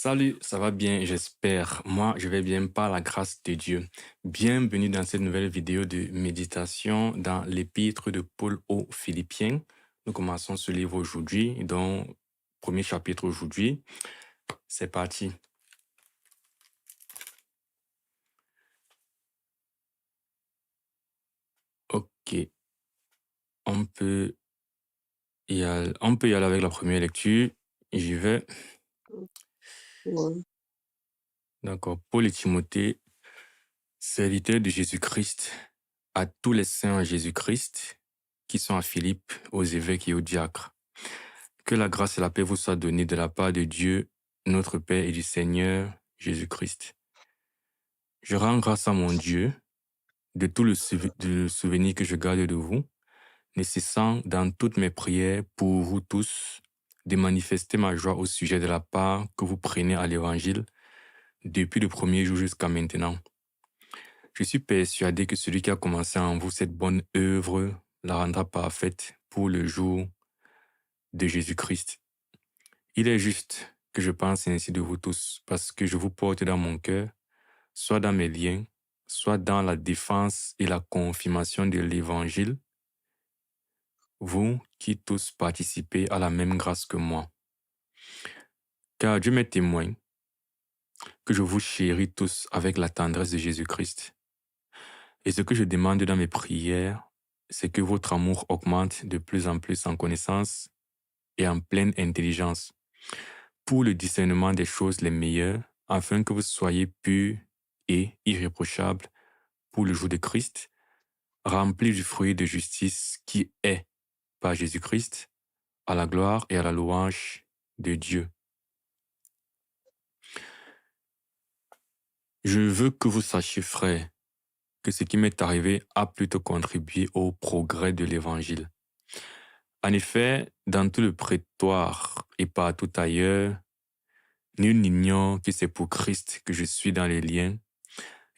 Salut, ça va bien, j'espère. Moi, je vais bien par la grâce de Dieu. Bienvenue dans cette nouvelle vidéo de méditation dans l'épître de Paul aux Philippiens. Nous commençons ce livre aujourd'hui, dont premier chapitre aujourd'hui. C'est parti. Ok, on peut on peut y aller avec la première lecture. J'y vais. Ouais. D'accord. Paul et Timothée, serviteurs de Jésus-Christ, à tous les saints en Jésus-Christ qui sont à Philippe, aux évêques et aux diacres. Que la grâce et la paix vous soient données de la part de Dieu, notre Père et du Seigneur Jésus-Christ. Je rends grâce à mon Dieu de tout le souvenir que je garde de vous, ne cessant dans toutes mes prières pour vous tous de manifester ma joie au sujet de la part que vous prenez à l'Évangile depuis le premier jour jusqu'à maintenant. Je suis persuadé que celui qui a commencé en vous cette bonne œuvre la rendra parfaite pour le jour de Jésus-Christ. Il est juste que je pense ainsi de vous tous, parce que je vous porte dans mon cœur, soit dans mes liens, soit dans la défense et la confirmation de l'Évangile, vous qui tous participez à la même grâce que moi. Car Dieu m'est témoin que je vous chéris tous avec la tendresse de Jésus-Christ. Et ce que je demande dans mes prières, c'est que votre amour augmente de plus en plus en connaissance et en pleine intelligence, pour le discernement des choses les meilleures, afin que vous soyez purs et irréprochables pour le jour de Christ, remplis du fruit de justice qui est, par Jésus-Christ, à la gloire et à la louange de Dieu. Je veux que vous sachiez, frères, que ce qui m'est arrivé a plutôt contribué au progrès de l'Évangile. En effet, dans tout le prétoire et partout ailleurs, nul n'ignore que c'est pour Christ que je suis dans les liens,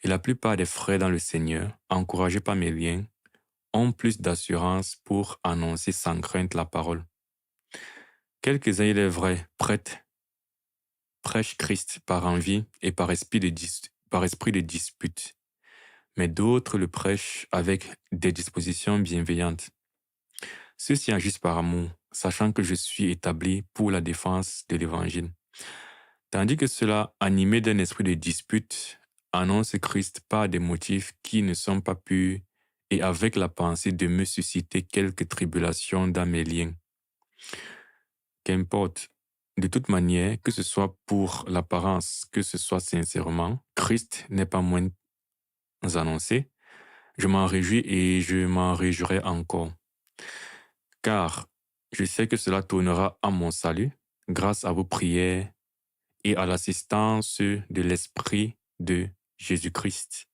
et la plupart des frères dans le Seigneur, encouragés par mes liens, ont plus d'assurance pour annoncer sans crainte la parole. Quelques-uns, il est vrai, prêchent Christ par envie et par esprit de dispute, mais d'autres le prêchent avec des dispositions bienveillantes. Ceux-ci agissent par amour, sachant que je suis établi pour la défense de l'Évangile. Tandis que ceux-là, animés d'un esprit de dispute, annoncent Christ par des motifs qui ne sont pas purs et avec la pensée de me susciter quelques tribulations dans mes liens. Qu'importe, de toute manière, que ce soit pour l'apparence, que ce soit sincèrement, Christ n'est pas moins annoncé. Je m'en réjouis et je m'en réjouirai encore. Car je sais que cela tournera à mon salut grâce à vos prières et à l'assistance de l'Esprit de Jésus-Christ.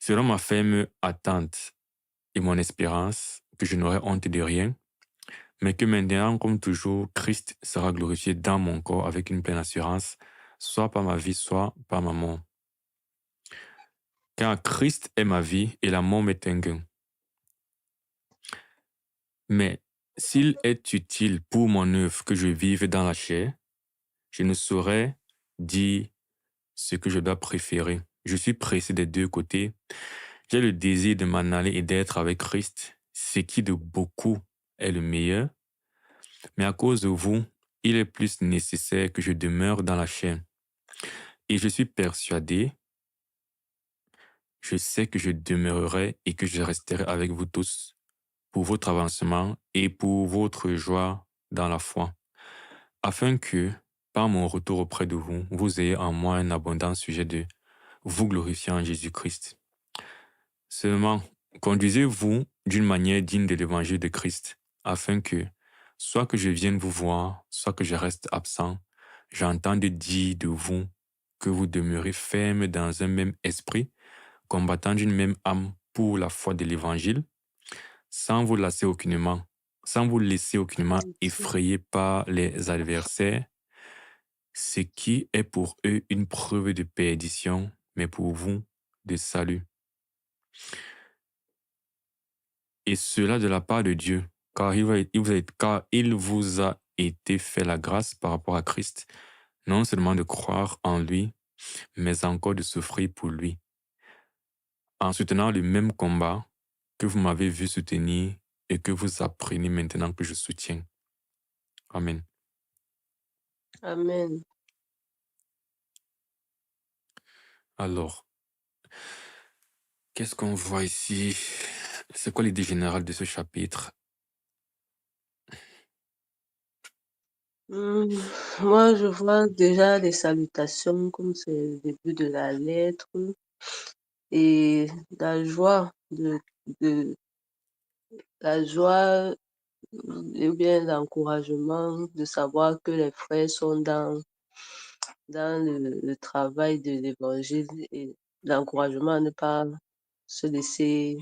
Selon ma ferme attente et mon espérance, que je n'aurai honte de rien, mais que maintenant, comme toujours, Christ sera glorifié dans mon corps avec une pleine assurance, soit par ma vie, soit par ma mort. Car Christ est ma vie et la mort m'est un gain. Mais s'il est utile pour mon œuvre que je vive dans la chair, je ne saurais dire ce que je dois préférer. Je suis pressé des deux côtés. J'ai le désir de m'en aller et d'être avec Christ, ce qui de beaucoup est le meilleur. Mais à cause de vous, il est plus nécessaire que je demeure dans la chair. Et je suis persuadé, je sais que je demeurerai et que je resterai avec vous tous pour votre avancement et pour votre joie dans la foi, afin que, par mon retour auprès de vous, vous ayez en moi un abondant sujet de vous glorifier en Jésus-Christ. Seulement, conduisez-vous d'une manière digne de l'évangile de Christ, afin que, soit que je vienne vous voir, soit que je reste absent, j'entende dire de vous que vous demeurez ferme dans un même esprit, combattant d'une même âme pour la foi de l'évangile, sans vous laisser aucunement effrayer par les adversaires, ce qui est pour eux une preuve de perdition, mais pour vous de salut. Et cela de la part de Dieu, car il vous a été fait la grâce par rapport à Christ non seulement de croire en lui, mais encore de souffrir pour lui, en soutenant le même combat que vous m'avez vu soutenir et que vous apprenez maintenant que je soutiens. Amen. Amen. Alors, qu'est-ce qu'on voit ici? C'est quoi l'idée générale de ce chapitre? Hmm, Moi, je vois déjà les salutations comme c'est le début de la lettre et la joie de la joie ou bien l'encouragement de savoir que les frères sont dans le travail de l'évangile et l'encouragement à ne pas se laisser,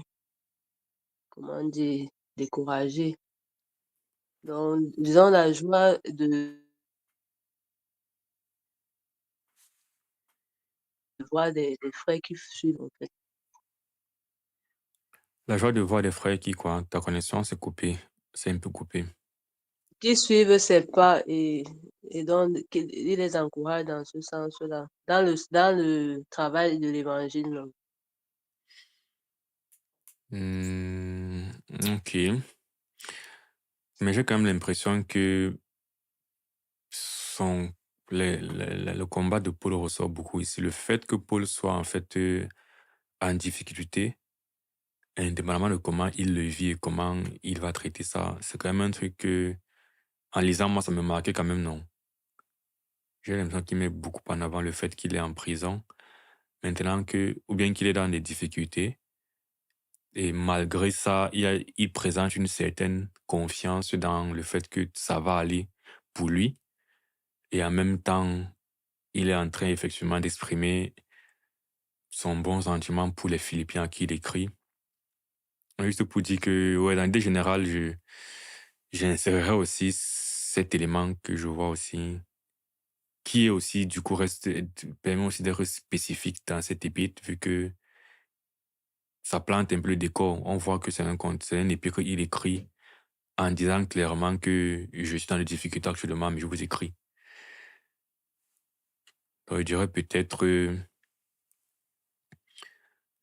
comment dire, décourager. Donc, disons la joie de voir des frères qui suivent, en fait. La joie de voir des frères qui, quoi, ta connaissance est coupée, c'est un peu coupé. Qui suivent ses pas et donc il les encourage dans ce sens-là, dans le travail de l'évangile. Donc. Hmm, ok. Mais j'ai quand même l'impression que son, le combat de Paul ressort beaucoup ici. Le fait que Paul soit en fait en difficulté, indépendamment de comment il le vit et comment il va traiter ça, c'est quand même un truc que, en lisant, moi, ça me marquait quand même, non. J'ai l'impression qu'il met beaucoup en avant le fait qu'il est en prison, maintenant que, ou bien qu'il est dans des difficultés, et malgré ça, il présente une certaine confiance dans le fait que ça va aller pour lui, et en même temps, il est en train effectivement d'exprimer son bon sentiment pour les Philippiens à qui il écrit. Juste pour dire que, ouais, dans l'idée générale, j'insérerai aussi cet élément que je vois aussi, qui est aussi, du coup, permet aussi d'être spécifique dans cet épître, vu que ça plante un peu le décor. On voit que c'est un conte, c'est un épître qu'il écrit en disant clairement que je suis dans des difficultés actuellement, mais je vous écris. Donc, je dirais peut-être,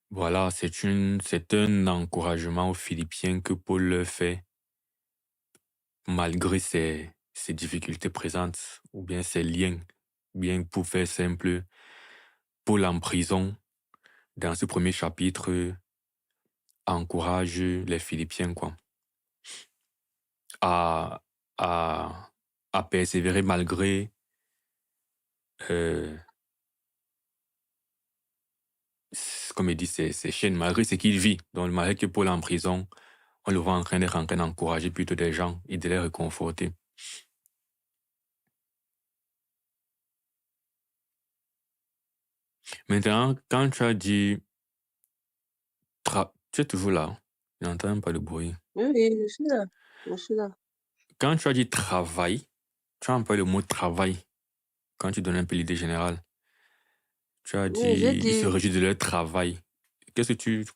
voilà, c'est un encouragement aux Philippiens que Paul leur fait malgré ses difficultés présentes, ou bien ses liens, bien pour faire simple, Paul en prison, dans ce premier chapitre, encourage les Philippiens quoi, à, à, à persévérer malgré, euh, comme il dit, ses chaînes, malgré ce qu'il vit. Donc, malgré que Paul est en prison, on le voit en train d'encourager plutôt des gens et de les réconforter. Maintenant, quand tu as dit, tu es toujours là, je n'entends même pas le bruit. Oui, oui, je suis là. Je suis là. Quand tu as dit travail, tu as employé le mot travail quand tu donnes un peu l'idée générale. Tu as Oui, j'ai dit, ils se dit, réjouissent de leur travail.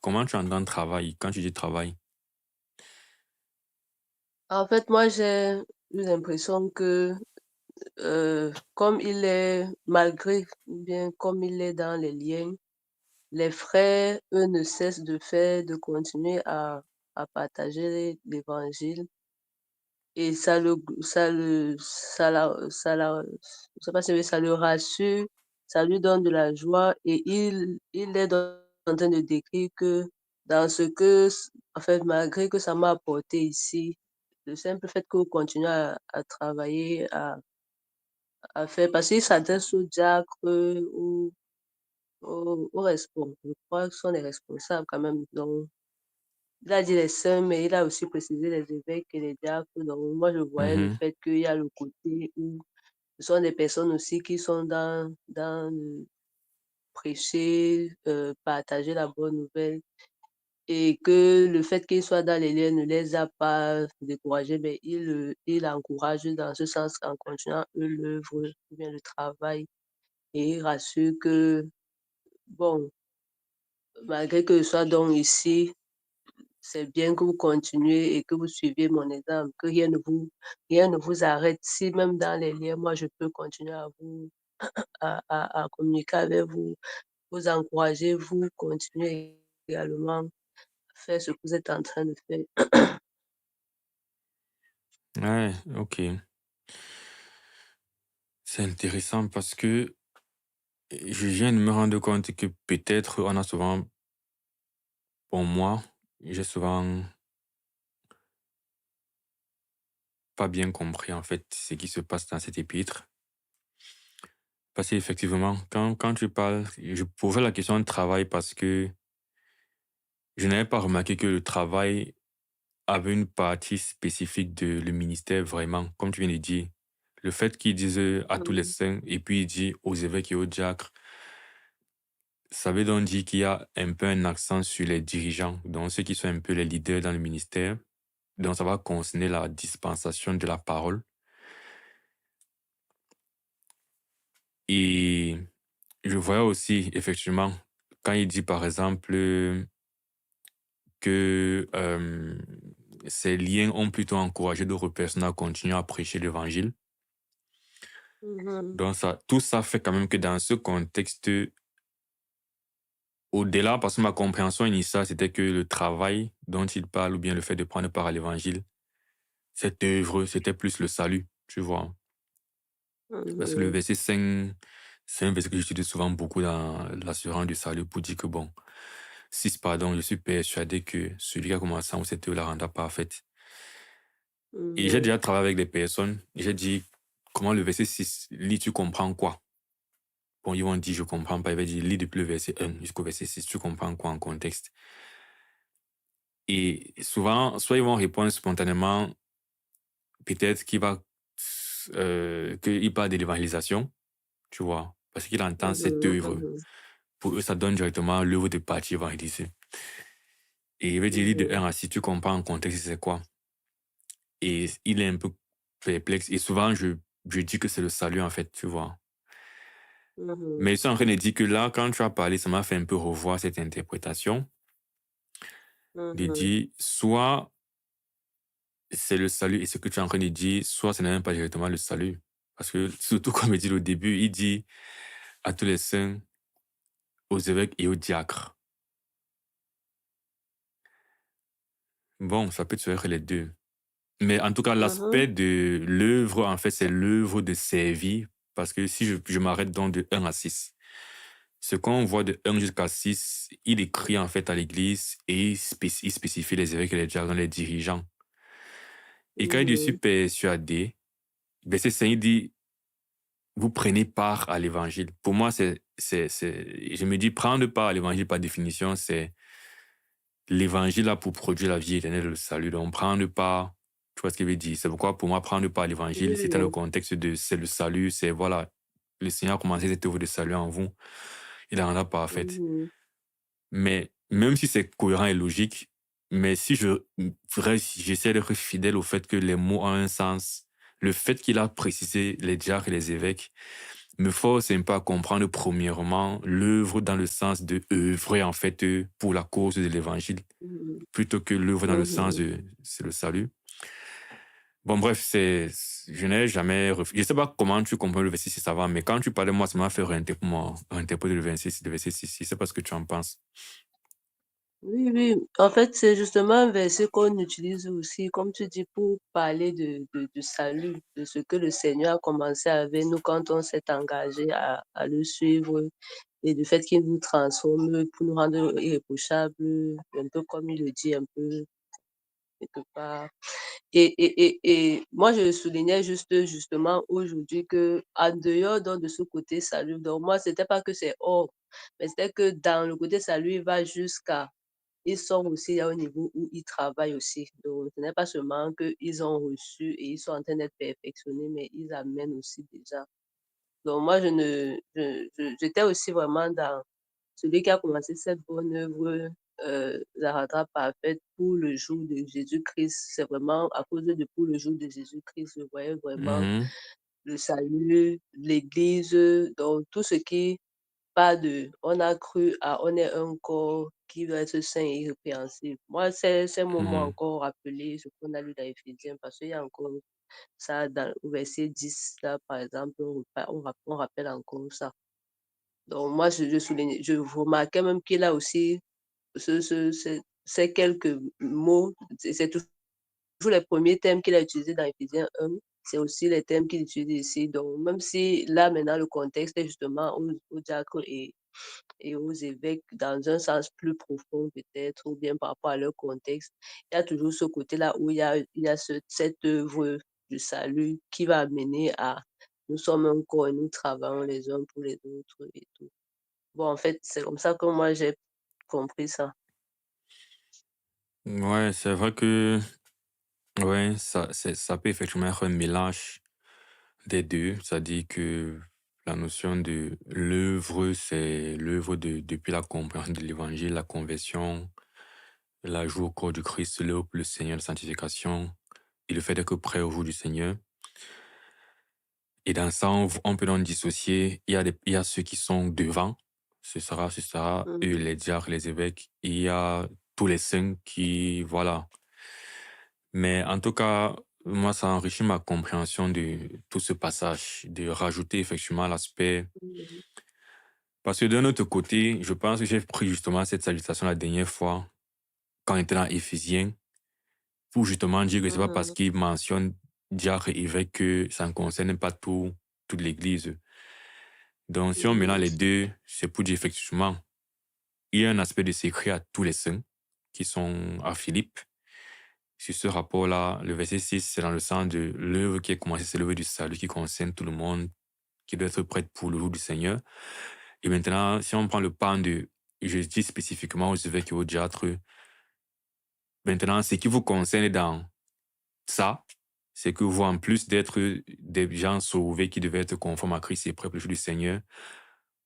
Comment tu entends travail quand tu dis travail? en fait, moi, j'ai eu l'impression que comme il est, malgré, ou bien comme il est dans les liens, les frères, eux, ne cessent de continuer à partager l'évangile et je sais pas si ça le rassure, ça lui donne de la joie et il est en train de décrire que dans ce que, en fait, malgré que ça m'a apporté ici, le simple fait que vous continuez à travailler, à faire, parce qu'il s'adresse aux diacres ou aux responsables, je crois que ce sont les responsables quand même. Donc, il a dit les saints, mais il a aussi précisé les évêques et les diacres. Donc, moi, je voyais le Mhm, fait qu'il y a le côté où ce sont des personnes aussi qui sont dans le prêcher, partager la bonne nouvelle et que le fait qu'ils soient dans les liens ne les a pas découragés, mais il encourage dans ce sens en continuant eux l'œuvre ou bien le travail et il rassure que, bon, malgré que ce soit donc ici, c'est bien que vous continuez et que vous suivez mon exemple, que rien ne vous arrête. Si même dans les liens, moi, je peux continuer à vous à communiquer avec vous, vous encourager, vous continuez également à faire ce que vous êtes en train de faire. Ouais, ok. C'est intéressant parce que je viens de me rendre compte que peut-être on a souvent, pour moi, j'ai souvent pas bien compris en fait ce qui se passe dans cet épître. Parce qu'effectivement, quand tu parles, je posais la question de travail parce que je n'avais pas remarqué que le travail avait une partie spécifique de le ministère vraiment, comme tu viens de dire. Le fait qu'il dise à tous les Mmh. saints et puis il dit aux évêques et aux diacres, ça veut donc dire qu'il y a un peu un accent sur les dirigeants, donc ceux qui sont un peu les leaders dans le ministère. Donc ça va concerner la dispensation de la parole. Et je voyais aussi, effectivement, quand il dit par exemple que ces liens ont plutôt encouragé d'autres personnes à continuer à prêcher l'évangile. Mmh. Donc ça, tout ça fait quand même que dans ce contexte, au-delà, parce que ma compréhension initiale, c'était que le travail dont il parle, ou bien le fait de prendre part à l'évangile, cette œuvre, c'était plus le salut, tu vois. Parce que le Mmh. verset 5, c'est un verset que j'utilise souvent beaucoup dans l'assurance du salut pour dire que bon, 6 pardon, je suis persuadé que celui qui a commencé en vous cette œuvre la rendra parfaite. Et j'ai Mmh. déjà travaillé avec des personnes, j'ai dit, comment le verset 6 lis, tu comprends quoi? Bon, ils vont dire, je comprends pas. Ils vont dire, lis depuis le verset 1 jusqu'au verset 6, tu comprends quoi en contexte? Et souvent, soit ils vont répondre spontanément, peut-être qu'il parle de l'évangélisation, tu vois, parce qu'il entend cette Mmh. œuvre. Mmh. Pour eux, ça donne directement l'œuvre de partie évangéliser. Et il veut dire, lis de Mmh. 1 à 6, tu comprends en contexte c'est quoi? Et il est un peu perplexe. Et souvent, je dis que c'est le salut, en fait, tu vois. Mmh. Mais je suis en train de dire que là, quand tu as parlé, ça m'a fait un peu revoir cette interprétation, de Mmh. dire, soit c'est le salut, et ce que tu es en train de dire, soit ce n'est même pas directement le salut. Parce que, surtout comme il dit au début, il dit à tous les saints, aux évêques et aux diacres. Bon, ça peut être les deux. Mais en tout cas, Mmh. l'aspect de l'œuvre, en fait, c'est l'œuvre de servir. Parce que si je m'arrête donc de 1 à 6, ce qu'on voit de 1 jusqu'à 6, il écrit en fait à l'église et il spécifie les évêques et les diacres, les dirigeants. Et quand il dit je suis Mmh. persuadé, verset 5, il dit vous prenez part à l'évangile. Pour moi, je me dis prendre part à l'évangile par définition, c'est l'évangile là pour produire la vie éternelle, le salut. Donc prendre part, tu vois ce qu'il veut dire. C'est pourquoi pour moi, prendre part à l'évangile, Oui, c'est dans le oui. contexte de c'est le salut, c'est voilà, le Seigneur a commencé cette œuvre de salut en vous, il la rendra parfaite. Mmh. Mais même si c'est cohérent et logique, mais si j'essaie d'être fidèle au fait que les mots ont un sens, le fait qu'il a précisé les diacres et les évêques me force un peu à comprendre premièrement l'œuvre dans le sens de œuvrer en fait pour la cause de l'évangile, Mmh. plutôt que l'œuvre dans le sens Mmh. de c'est le salut. Bon bref, je n'ai jamais je sais pas comment tu comprends le verset 6 avant, mais quand tu parlais, moi, ça m'a fait réinterpréter le verset 6. Je sais pas ce que tu en penses. Oui, oui. En fait, c'est justement un verset qu'on utilise aussi, comme tu dis, pour parler de salut, de ce que le Seigneur a commencé avec nous quand on s'est engagé à le suivre et du fait qu'il nous transforme pour nous rendre irréprochables, un peu comme il le dit un peu quelque part. Et moi, je soulignais justement aujourd'hui que en dehors donc de ce côté salut, donc moi, c'était pas que c'est hors, mais c'était que dans le côté salut, il va jusqu'à ils sont aussi à un niveau où ils travaillent aussi. Donc, ce n'est pas seulement qu'ils ont reçu et ils sont en train d'être perfectionnés, mais ils amènent aussi déjà. Donc, moi, je ne, j'étais aussi vraiment dans celui qui a commencé cette bonne œuvre, la rendra parfaite pour le jour de Jésus-Christ. C'est vraiment à cause de pour le jour de Jésus-Christ, je voyais vraiment Mhm. le salut, l'Église, donc tout ce qui pas de on a cru à on est un corps qui doit être saint et irrépréhensible. Moi, ces mots m'ont Mhm. encore rappelé ce qu'on a lu dans Éphésiens, parce qu'il y a encore ça dans au verset 10 là, par exemple, on rappelle encore ça. Donc moi, je souligne, je remarquais même qu'il a aussi ces quelques mots, c'est toujours les premiers thèmes qu'il a utilisés dans Éphésiens 1, c'est aussi les thèmes qu'il utilise ici. Donc même si là maintenant le contexte est justement aux diacres et aux évêques dans un sens plus profond peut-être, ou bien par rapport à leur contexte, il y a toujours ce côté-là où il y a cette œuvre du salut qui va amener à nous sommes un corps et nous travaillons les uns pour les autres et tout. Bon, en fait, c'est comme ça que moi j'ai compris ça. Ouais, c'est vrai que ouais, ça peut effectivement être un mélange des deux. C'est-à-dire que la notion de l'œuvre, c'est l'œuvre depuis la compréhension de l'évangile, la conversion, l'ajout au corps du Christ, l'œuvre pour le Seigneur, la sanctification et le fait d'être prêt au jour du Seigneur. Et dans ça, on peut donc dissocier. Il y a ceux qui sont devant, ce sera eux, Mhm, les diacres, les évêques. Et il y a tous les saints qui, voilà. Mais en tout cas, moi, ça enrichit ma compréhension de tout ce passage, de rajouter effectivement l'aspect. mhm, Parce que d'un autre côté, je pense que j'ai pris justement cette salutation la dernière fois, quand on était dans Éphésiens, pour justement dire que c'est pas parce mhm, qu'il mentionne diacre et évêque que ça ne concerne pas toute l'Église. Donc, si on mélange mhm, les deux, c'est pour dire effectivement, il y a un aspect de secret à tous les saints qui sont à Philippe. Sur ce rapport-là, le verset 6, c'est dans le sens de l'œuvre qui est commencée, c'est l'œuvre du salut qui concerne tout le monde, qui doit être prête pour le jour du Seigneur. Et maintenant, si on prend le pan de, je dis spécifiquement aux évêques et aux diâtres, maintenant, ce qui vous concerne dans ça, c'est que vous, en plus d'être des gens sauvés qui devaient être conformes à Christ et prêts pour le jour du Seigneur,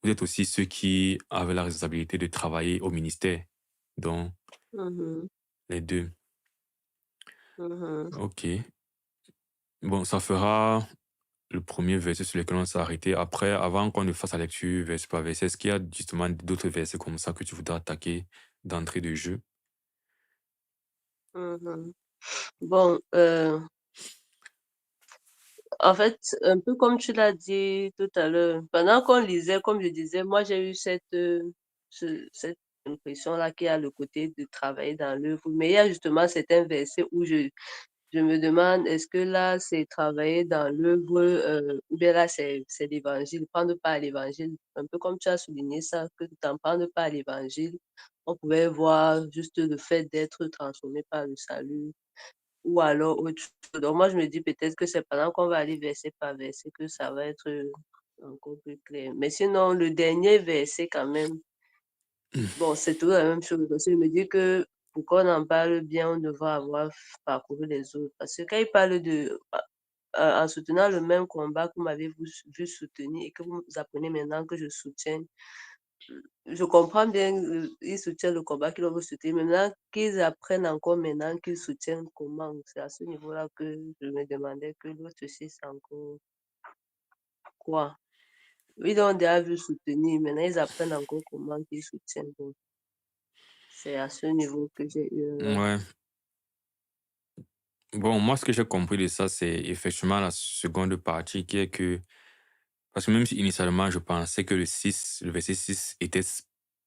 vous êtes aussi ceux qui avaient la responsabilité de travailler au ministère. Donc, mhm, les deux. mhm. OK. Bon, ça fera le premier verset sur lequel on s'est arrêté. Après, avant qu'on ne fasse la lecture verset par verset, est-ce qu'il y a justement d'autres versets comme ça que tu voudrais attaquer d'entrée de jeu? Mhm. Bon, en fait, un peu comme tu l'as dit tout à l'heure, pendant qu'on lisait, comme je disais, moi j'ai eu cette impression-là qu'il y a le côté de travailler dans l'œuvre, mais il y a justement certains versets où je me demande, est-ce que là c'est travailler dans l'œuvre, ou bien là c'est l'évangile, prendre part à l'évangile, un peu comme tu as souligné ça, que dans prendre part à l'évangile, on pouvait voir juste le fait d'être transformé par le salut ou alors autre chose. Donc moi, je me dis peut-être que c'est pendant qu'on va aller verset par verset que ça va être encore plus clair. Mais sinon, le dernier verset quand même, bon, c'est toujours la même chose. Parce que je me dis que pour qu'on en parle bien, on devra avoir parcouru les autres. Parce que quand il parle de, en soutenant le même combat que vous m'avez vu soutenir et que vous apprenez maintenant que je soutiens, je comprends bien, ils soutiennent le combat qu'ils doivent soutenir. Maintenant, qu'ils apprennent encore maintenant qu'ils soutiennent comment. C'est à ce niveau-là que je me demandais que l'autre aussi, c'est encore quoi. Ils ont déjà vu soutenir, maintenant ils apprennent encore comment qu'ils soutiennent. Donc, c'est à ce niveau que j'ai eu. Ouais. Bon, moi, ce que j'ai compris de ça, c'est effectivement la seconde partie qui est que, parce que même si initialement, je pensais que le verset 6 était,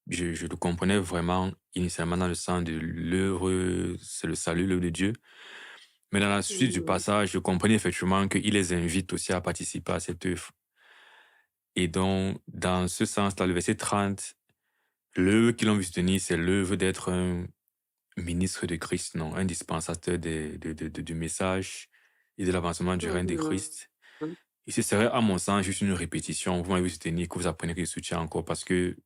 je le comprenais vraiment initialement dans le sens de l'œuvre, c'est le salut, l'œuvre de Dieu. Mais dans la suite du Mhm, passage, je comprenais effectivement qu'il les invite aussi à participer à cette œuvre. Et donc, dans ce sens-là, le verset 30, l'œuvre qu'ils ont vu se tenir, c'est l'œuvre d'être un ministre de Christ, non, un dispensateur du message et de l'avancement du règne de mhm, Christ. Et ce serait, à mon sens, juste une répétition. Vous m'avez vu se tenir, que vous apprenez que je soutiens encore, parce que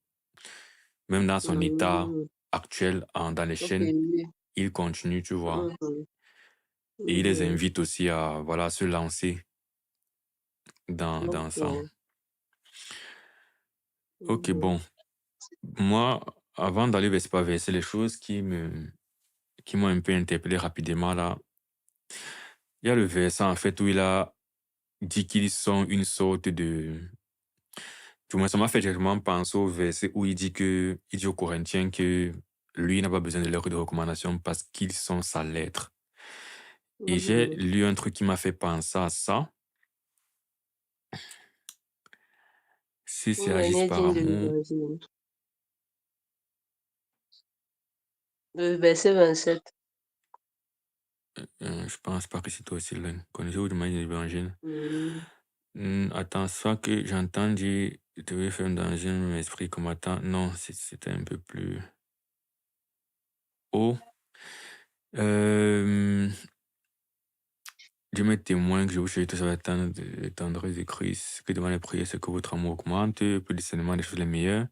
même dans son état mhm. actuel, dans les Ok, chaînes, oui. il continue, tu vois. Mhm, Et il les mhm. invite aussi à, voilà, se lancer dans ça. Ok. Ok, Mhm, bon. Moi, avant d'aller vers pas verser les choses qui m'ont un peu interpellé rapidement là, il y a le verset en fait où il a dit qu'ils sont une sorte Du moins, ça m'a fait directement penser au verset où il dit aux Corinthiens que lui n'a pas besoin de lettres de recommandation parce qu'ils sont sa lettre. Et j'ai Mhm. lu un truc qui m'a fait penser à ça. Si c'est Une agissent manière par digne de amour, l'évangile. Le verset 27. je pense pas que c'est toi aussi, là. Connaissez-vous de manière l'évangile? Mhm. Attends, soit que j'entends dire, je devais faire dans un esprit comme attends. Non, c'était un peu plus haut. Euh, Dieu m'est témoin que je vous souhaite tous avec tant de tendresse de Christ, que devant les prières, c'est que votre amour augmente, pour le discernement des choses les meilleures.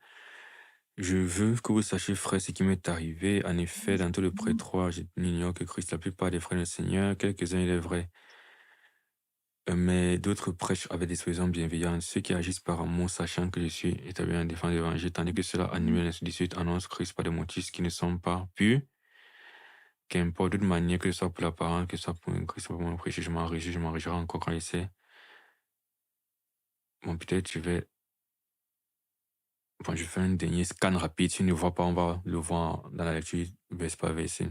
Je veux que vous sachiez, frère, ce qui m'est arrivé. En effet, dans tout le prétoire, je n'ignore que Christ, la plupart des frères du Seigneur, quelques-uns, il est vrai. Mais d'autres prêchent avec des raisons bienveillantes, ceux qui agissent par amour, sachant que je suis établi en défense de l'évangile, tandis que cela animé ainsi de suite annonce Christ par des motifs qui ne sont pas purs. Qu'importe, d'une manière, que ce soit pour la parole, que ce soit pour Christ, pour mon prêcher, je m'enrichirai encore quand il sait. Bon, peut-être je fais un dernier scan rapide. Si on ne voit pas, on va le voir dans la lecture, verset par verset.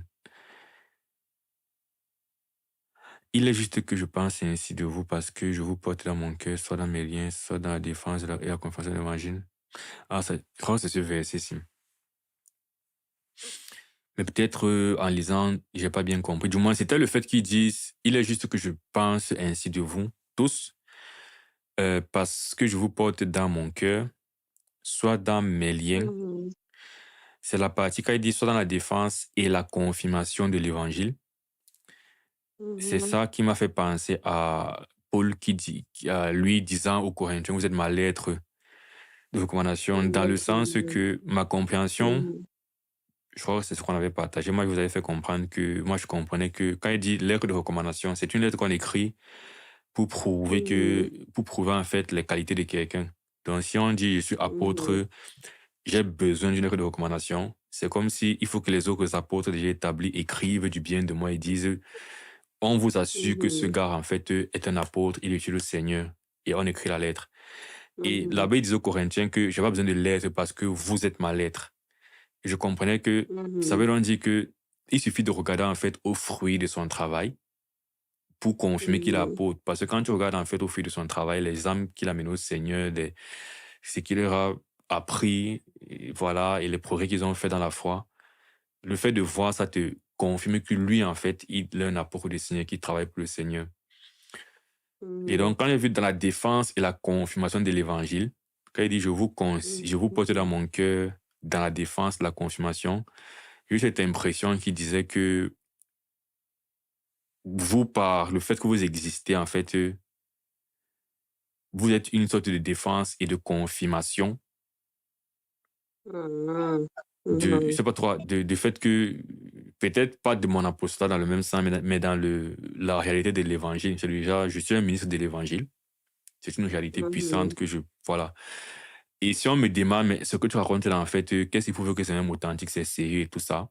Il est juste que je pense ainsi de vous parce que je vous porte dans mon cœur, soit dans mes liens, soit dans la défense et la confiance de l'évangile. Ah, je crois que c'est ce verset-ci. Mais peut-être en lisant, j'ai pas bien compris. Du moins, c'était le fait qu'ils disent, il est juste que je pense ainsi de vous tous, parce que je vous porte dans mon cœur, soit dans mes liens. Mhm. C'est la partie quand il dit soit dans la défense et la confirmation de l'évangile. C'est Mhm. ça qui m'a fait penser à Paul lui disant aux Corinthiens, vous êtes ma lettre de recommandation, dans le sens Mhm. que ma compréhension, Mhm. je crois que c'est ce qu'on avait partagé. Moi, je vous avais fait comprendre que moi, je comprenais que quand il dit lettre de recommandation, c'est une lettre qu'on écrit Mhm. pour prouver en fait les qualités de quelqu'un. Donc, si on dit je suis Mhm. apôtre, j'ai besoin d'une lettre de recommandation, c'est comme si il faut que les autres apôtres déjà établis écrivent du bien de moi et disent on vous assure que ce Mhm. gars, en fait, est un apôtre, il est chez le Seigneur. Et on écrit la lettre. Et Mhm. là-bas, il disait aux Corinthiens que je n'ai pas besoin de lettre parce que vous êtes ma lettre. Et je comprenais que ça Mhm. veut donc dire que il suffit de regarder, en fait, au fruit de son travail pour confirmer qu'il est Mhm. apôtre. Parce que quand tu regardes, en fait, au fruit de son travail, les âmes qu'il a menées au Seigneur, ce qu'il leur a appris, et voilà, et les progrès qu'ils ont fait dans la foi, le fait de voir ça te confirme que lui, en fait, il est un apôtre du Seigneur qui travaille pour le Seigneur. Et Mhm. donc, quand j'ai vu dans la défense et la confirmation de l'évangile, quand il dit je vous porte dans Mhm. mon cœur, dans la défense, la confirmation, j'ai eu cette impression qui disait que vous, par le fait que vous existez, en fait, vous êtes une sorte de défense et de confirmation Mhm. je Mhm. sais pas trop, du fait que, peut-être pas de mon apostolat dans le même sens, mais dans la réalité de l'évangile. C'est déjà, je suis un ministre de l'évangile. C'est une réalité puissante Mhm. que voilà. Et si on me demande, mais ce que tu racontes là, en fait, qu'est-ce qu'il faut faire que c'est même authentique, c'est sérieux et tout ça,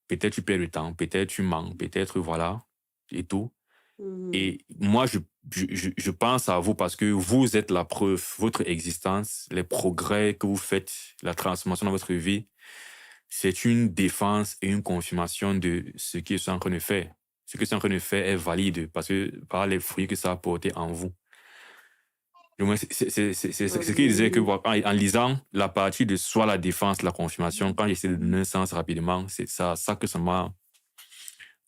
peut-être tu perds le temps, peut-être tu manques, peut-être voilà, et tout. Mhm. Et moi, je pense à vous parce que vous êtes la preuve, votre existence, les progrès que vous faites, la transformation dans votre vie, c'est une défense et une confirmation de ce que je suis en train de faire. Ce que je suis en train de faire est valide parce que par les fruits que ça a porté en vous. Du moins, c'est ce qu'il disait que Mhm. voilà, en lisant la partie de soit la défense, la confirmation, quand j'essaie de donner un sens rapidement, c'est ça que ça m'a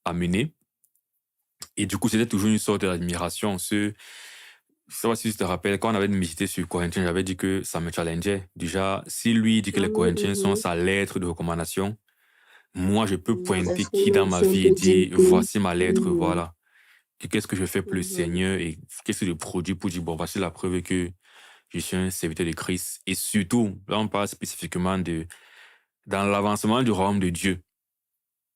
amené. Et du coup, c'était toujours une sorte d'admiration. Je sais pas si tu te rappelles, quand on avait médité sur Corinthiens, j'avais dit que ça me challengeait. Déjà, si lui dit que les Corinthiens sont Mhm. sa lettre de recommandation, moi, je peux Mhm. pointer Est-ce que qui dans ma si on vie et peut dire dire, que... voici ma lettre, Mhm. voilà. Qu'est-ce que je fais pour le Mhm. Seigneur et qu'est-ce que je produis pour dire, bon, voici la preuve que je suis un serviteur de Christ. Et surtout, là, on parle spécifiquement dans l'avancement du royaume de Dieu.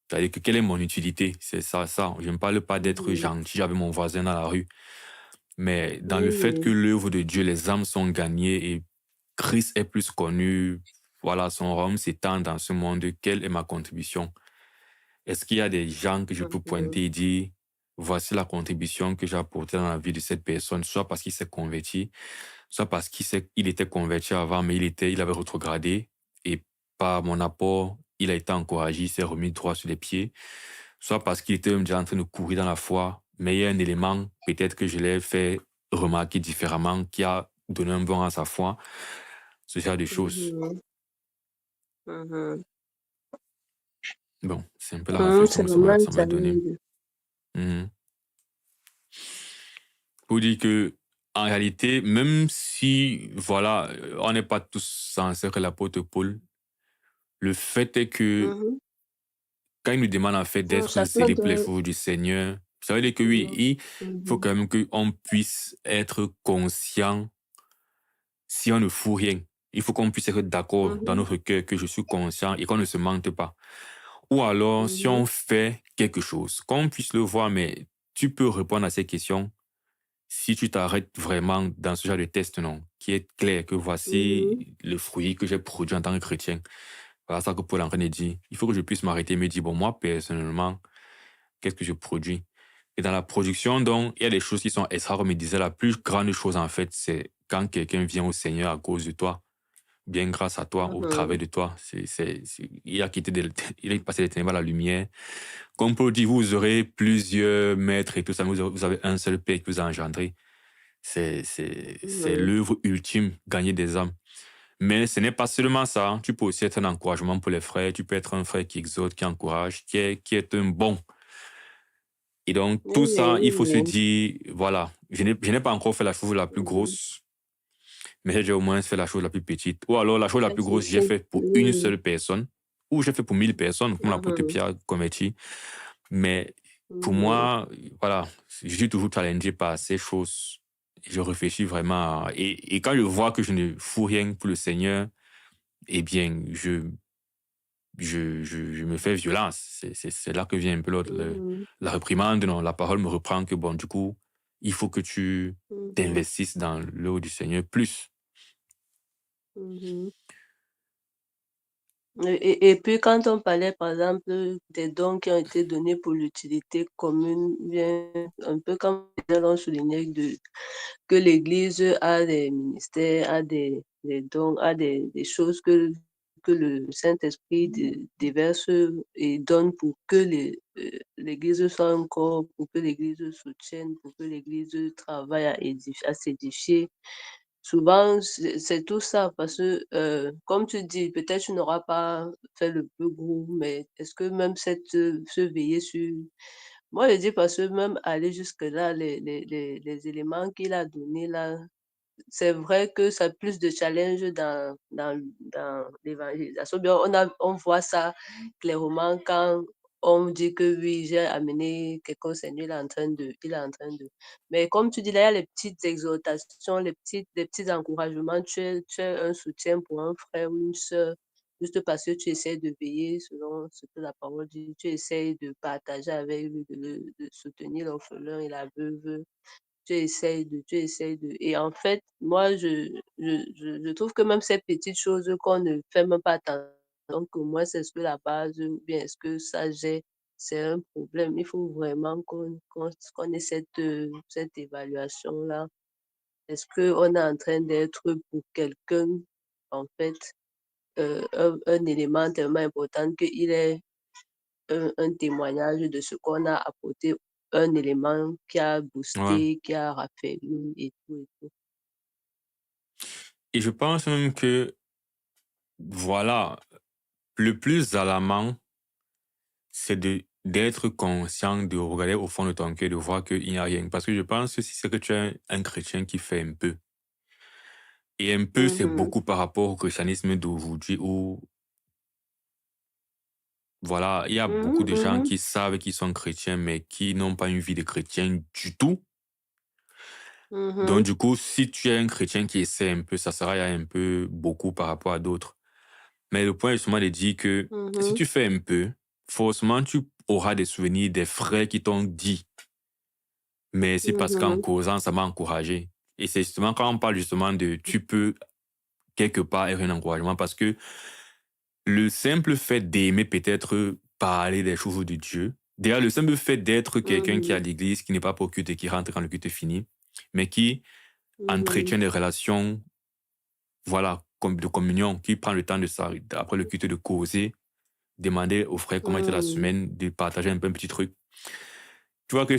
C'est-à-dire que quelle est mon utilité? C'est ça. Je ne parle pas d'être Mhm. gentil avec mon voisin dans la rue, mais dans le fait que Mhm. l'œuvre de Dieu, les âmes sont gagnées et Christ est plus connu, voilà, son royaume s'étend dans ce monde. Quelle est ma contribution? Est-ce qu'il y a des gens que je peux Mhm. pointer et dire, voici la contribution que j'ai apportée dans la vie de cette personne, soit parce qu'il s'est converti, soit parce qu'il était converti avant, mais il avait rétrogradé, et par mon apport, il a été encouragé, il s'est remis droit sur les pieds, soit parce qu'il était même déjà en train de courir dans la foi, mais il y a un élément, peut-être que je l'ai fait remarquer différemment, qui a donné un bon à sa foi, ce genre de choses. Mhm. Mhm. Bon, c'est un peu la réflexion C'est que vraiment un ça m'a donné. challenge. Mhm. Pour dire que, en réalité, même si, voilà, on n'est pas tous censés être l'apôtre Paul, le fait est que Mhm. quand il nous demande en fait Non, d'être chacun zélé pour les doit. choses du Seigneur, ça veut dire que oui, Mhm. il faut Mhm. quand même qu'on puisse être conscient si on ne fout rien. Il faut qu'on puisse être d'accord dans Mhm. notre cœur que je suis conscient et qu'on ne se mente pas. Ou alors, si Mhm. on fait quelque chose, qu'on puisse le voir, mais tu peux répondre à ces questions si tu t'arrêtes vraiment dans ce genre de test, non, qui est clair que Mhm. voici le fruit que j'ai produit en tant que chrétien. Voilà ça que Paul est en train de dire. Il faut que je puisse m'arrêter et me dire, bon, moi, personnellement, qu'est-ce que je produis? Et dans la production, donc, il y a des choses qui sont extra, comme il disait, la plus grande chose, en fait, c'est quand quelqu'un vient au Seigneur à cause de toi, bien grâce à toi, au Mhm. travers de toi. Il a quitté il est passé des ténèbres à la lumière. Comme Paul dit, vous aurez plusieurs maîtres et tout ça, mais vous avez un seul Père qui vous a engendré. C'est Mhm. l'œuvre ultime, gagner des âmes. Mais ce n'est pas seulement ça, hein. Tu peux aussi être un encouragement pour les frères. Tu peux être un frère qui exhorte, qui encourage, qui est un bon. Et donc, Oui, tout oui, ça, il faut se oui. dire, voilà, je n'ai pas encore fait la chose la plus Mhm. grosse, mais j'ai déjà au moins fait la chose la plus petite. Ou alors, la chose la Ouais, plus c'est grosse, j'ai ça. fait pour une Oui. seule personne, ou j'ai fait pour 1000 personnes, comme l'apôtre Mhm. Pierre converti. Mais pour Mhm. moi, voilà, je suis toujours challengé par ces choses. Je réfléchis vraiment. Et quand je vois que je ne fous rien pour le Seigneur, eh bien, je me fais violence. C'est là que vient un peu Mhm. la réprimande. Non, la parole me reprend que, bon, du coup, il faut que tu Mhm. t'investisses dans l'œuvre du Seigneur plus. Mhm. Et puis, quand on parlait, par exemple, des dons qui ont été donnés pour l'utilité commune, bien, un peu comme on soulignait que l'Église a des ministères, a des dons, a des choses que le Saint-Esprit déverse et donne pour que l'Église soit un corps, pour que l'Église soutienne, pour que l'Église travaille à s'édifier. Souvent, c'est tout ça parce que, comme tu dis, peut-être tu n'auras pas fait le plus gros, mais est-ce que même se veiller sur... Moi, je dis parce que même aller jusque-là, les éléments qu'il a donnés là, c'est vrai que ça a plus de challenge dans l'évangélisation. Bien, on voit ça clairement quand on dit que oui, j'ai amené quelqu'un au Seigneur, il est en train de. Mais comme tu dis, là, il y a les petites exhortations, les petits encouragements. Tu es un soutien pour un frère ou une sœur, juste parce que tu essaies de veiller selon ce que la parole dit. Tu essaies de partager avec lui, de soutenir l'orphelin et la veuve. Et en fait, moi, je trouve que même ces petites choses qu'on ne fait même pas attention, donc au moins c'est ce que la base, ou bien est-ce que ça j'ai, c'est un problème. Il faut vraiment qu'on ait cette évaluation-là. Est-ce qu'on est en train d'être pour quelqu'un, en fait, un élément tellement important qu'il est un témoignage de ce qu'on a apporté, un élément qui a Ouais. boosté, qui a raffermi et tout et tout. Et je pense même que, voilà, le plus alarmant, c'est d'être conscient, de regarder au fond de ton cœur, de voir qu'il n'y a rien. Parce que je pense que si c'est que tu es un chrétien qui fait un peu, et un peu, c'est Mhm, beaucoup par rapport au christianisme d'aujourd'hui où, voilà, il y a beaucoup mhm, de gens mhm, qui savent qu'ils sont chrétiens, mais qui n'ont pas une vie de chrétien du tout. Donc, mhm, du coup, si tu es un chrétien qui essaie un peu, ça sera un peu beaucoup par rapport à d'autres. Mais le point est justement de dire que si mhm, tu fais un peu, forcément, tu auras des souvenirs des frères qui t'ont dit. Mais c'est parce qu'en mhm, causant, ça m'a encouragé. Et c'est justement quand on parle justement de tu peux quelque part être un encouragement parce que le simple fait d'aimer peut-être parler des choses de Dieu, d'ailleurs, le simple fait d'être quelqu'un qui est à mhm, l'église, qui n'est pas pour culte et qui rentre quand le culte est fini, mais qui entretient des relations, voilà, comme de communion, qui prend le temps de ça, après le culte de causer, demander aux frères comment était la semaine, de partager un peu un petit truc. Tu vois que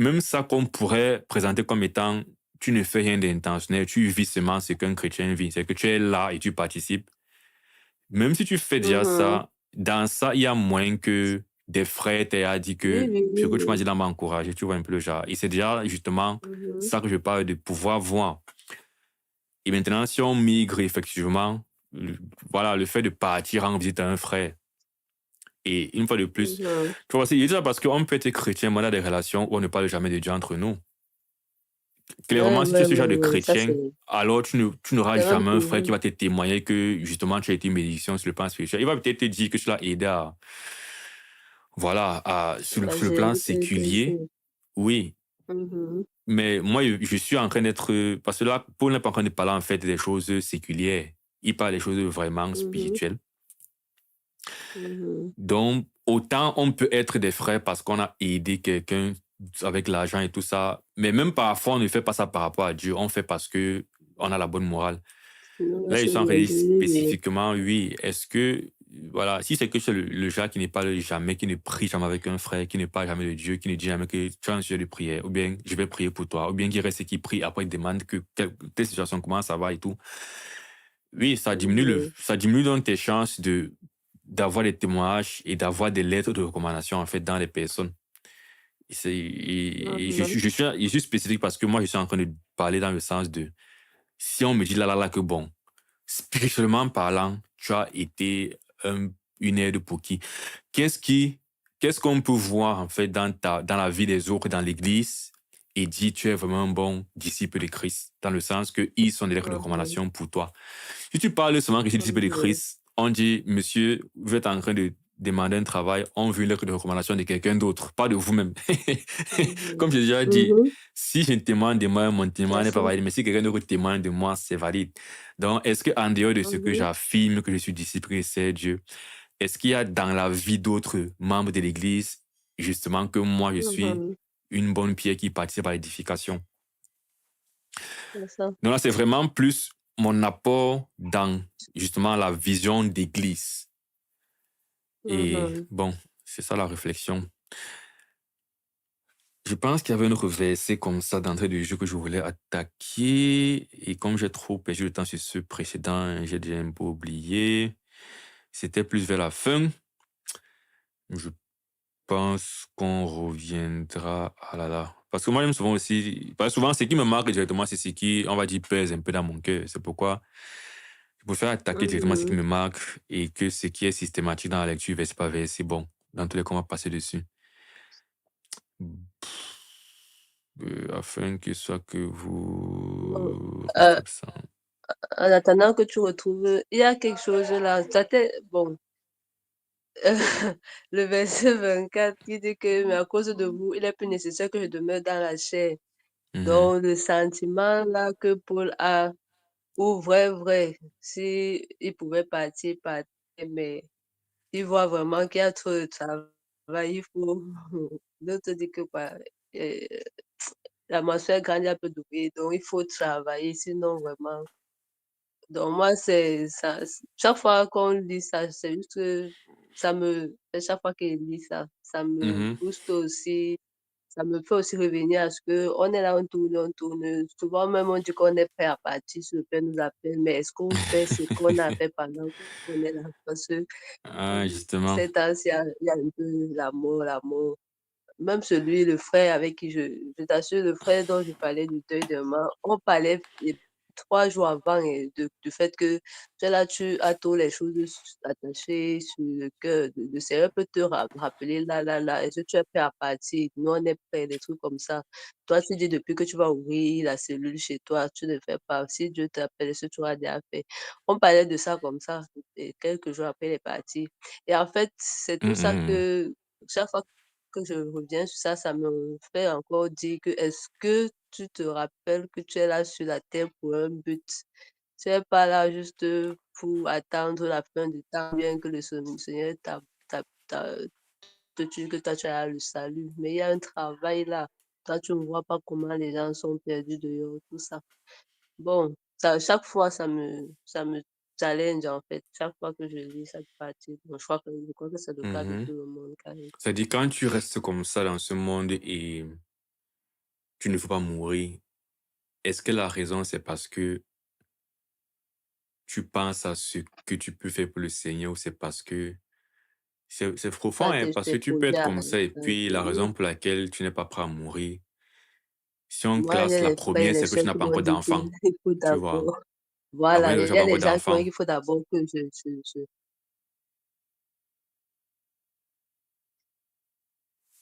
même ça qu'on pourrait présenter comme étant tu ne fais rien d'intentionnel, tu vis seulement ce qu'un chrétien vit, c'est que tu es là et tu participes. Même si tu fais déjà ça, dans ça, il y a moins que des frères t'aient dit Oui, que oui, ce que tu m'as oui. dit là m'a encouragé, tu vois un peu le genre. Et c'est déjà justement Mhm, ça que je parle de pouvoir voir. Et maintenant, si on migre effectivement, voilà, le fait de partir en visite à un frère, et une fois de plus, mhm. tu vois, c'est ça parce qu'on peut être chrétien, mais on a des relations où on ne parle jamais de Dieu entre nous. Ouais, Clairement, si tu es ouais, ce genre ouais, de ouais. Ça, chrétien, alors tu n'auras c'est même jamais un frère qui toujours. va te témoigner que justement tu as été une bénédiction sur le plan spirituel. Il va peut-être te dire que tu l'as aidé à, voilà, La sur le plan gérer séculier, oui. Mhm, Mais moi, je suis en train d'être, parce que là, Paul n'est pas en train de parler en fait des choses séculières. Il parle des choses vraiment mhm, spirituelles. mhm, Donc, autant on peut être des frères parce qu'on a aidé quelqu'un avec l'argent et tout ça, mais même parfois, on ne fait pas ça par rapport à Dieu, on fait parce que on a la bonne morale. sinon, Là, ils c'est sont en train de dire oui, oui. spécifiquement, oui, est-ce que, voilà, si c'est que c'est le genre qui ne parle jamais, qui ne prie jamais avec un frère, qui ne parle jamais de Dieu, qui ne dit jamais que tu as un sujet de prière, ou bien je vais prier pour toi, ou bien qui reste et qui prie, après il demande que telle situation, comment ça va et tout. Oui, Mhm, ça diminue donc tes chances d'avoir des témoignages et d'avoir des lettres de recommandation, en fait, dans les personnes. Et mhm. je suis spécifique parce que moi, je suis en train de parler dans le sens de, si on me dit là, là, là, que bon, spirituellement parlant, tu as été une aide pour qui? Qu'est-ce qui, qu'est-ce qu'on peut voir, en fait, dans la vie des autres, dans l'église, et dire tu es vraiment un bon disciple de Christ, dans le sens qu'ils sont des lettres de Mhm, recommandation pour toi. Si tu parles seulement que je suis disciple de mhm, Christ, on dit, monsieur, vous êtes en train de demander un travail, on veut une lettre de recommandation de quelqu'un d'autre, pas de vous-même. mhm, Comme j'ai déjà dit, mhm. si je témoigne de moi, mon C'est témoignage n'est pas ça. valide, mais si quelqu'un d'autre témoigne de moi, c'est valide. Donc, est-ce qu'en dehors de ce que Mhm, j'affirme, que je suis disciple et c'est Dieu, est-ce qu'il y a dans la vie d'autres membres de l'Église, justement, que moi, je suis mhm. une bonne pierre qui participe à l'édification? C'est ça. Donc là, c'est vraiment plus mon apport dans, justement, la vision d'Église. Et Mhm. bon, c'est ça la réflexion. Je pense qu'il y avait un autre verset comme ça d'entrée du jeu que je voulais attaquer. Et comme j'ai trop perdu le temps sur ce précédent, j'ai déjà un peu oublié. C'était plus vers la fin. Je pense qu'on reviendra. Ah là là. Parce que moi, j'aime souvent aussi. Parce que souvent, ce qui me marque directement, c'est ce qui, on va dire, pèse un peu dans mon cœur. C'est pourquoi je préfère attaquer directement ce qui Mhm. me marque et que ce qui est systématique dans la lecture, verset par verset, bon. Dans tous les cas, on va passer dessus. Afin que soit que Bon, vous euh, reste absent. en attendant que tu retrouves, il y a quelque chose là. Bon, le verset 24 qui dit que, mais à cause de vous, il est plus nécessaire que je demeure dans la chair. Mhm, Donc, le sentiment là que Paul a, ou vrai, vrai, si il pouvait partir, partir, mais il voit vraiment qu'il y a trop de travail, il faut, l'autre dit que quoi, euh, la mensuelle grande un peu doublée, donc il faut travailler, sinon vraiment. Donc moi, c'est ça, chaque fois qu'on lit ça, c'est juste que chaque fois que je lis ça, ça me mhm, booste aussi, ça me fait aussi revenir à ce que on est là, on tourne. Souvent même, on dit qu'on est prêt à partir, si le Père nous appelle, mais est-ce qu'on fait ce qu'on a fait pendant qu'on est là? Parce que ah, justement. ces temps-ci, il y a un peu l'amour. Même celui, le frère avec qui je t'assure, le frère dont je parlais du deuil de main, on parlait 3 jours avant du fait que tu es là, tu as toutes les choses attachées sur le cœur. Le Seigneur peut te rappeler là, là, là. Est-ce que tu es prêt à partir? Nous, on est prêts, des trucs comme ça. Toi, tu dis depuis que tu vas ouvrir la cellule chez toi, tu ne fais pas. Si Dieu t'appelle, est-ce que tu auras déjà fait? On parlait de ça comme ça, et quelques jours après, il est parti. Et en fait, c'est tout ça Mhm, que chaque fois que je reviens sur ça, ça me fait encore dire que est-ce que tu te rappelles que tu es là sur la terre pour un but? Tu es pas là juste pour attendre la fin du temps, bien que le Seigneur te dise que toi tu as le salut. Mais il y a un travail là. Toi, tu ne vois pas comment les gens sont perdus dehors, tout ça. Bon, ça chaque fois, ça me challenge, en fait. Chaque fois que je lis cette partie, bon, je crois que c'est le cas de Mhm. tout le monde carrément. C'est-à-dire, quand tu restes comme ça dans ce monde et tu ne veux pas mourir, est-ce que la raison, c'est parce que tu penses à ce que tu peux faire pour le Seigneur ou c'est parce que c'est profond, Ça hein, parce que t'est tu peux posé être à comme ça et à puis la oui. raison pour laquelle tu n'es pas prêt à mourir, si on Moi, classe j'ai la les frères et première, les c'est que tu sœurs n'as qui pas m'ont encore dit d'enfant, qu'il faut tu vois. d'abord La voilà, première, c'est que il tu y n'as a pas des encore gens qui m'ont dit d'enfant. qu'il faut d'abord que je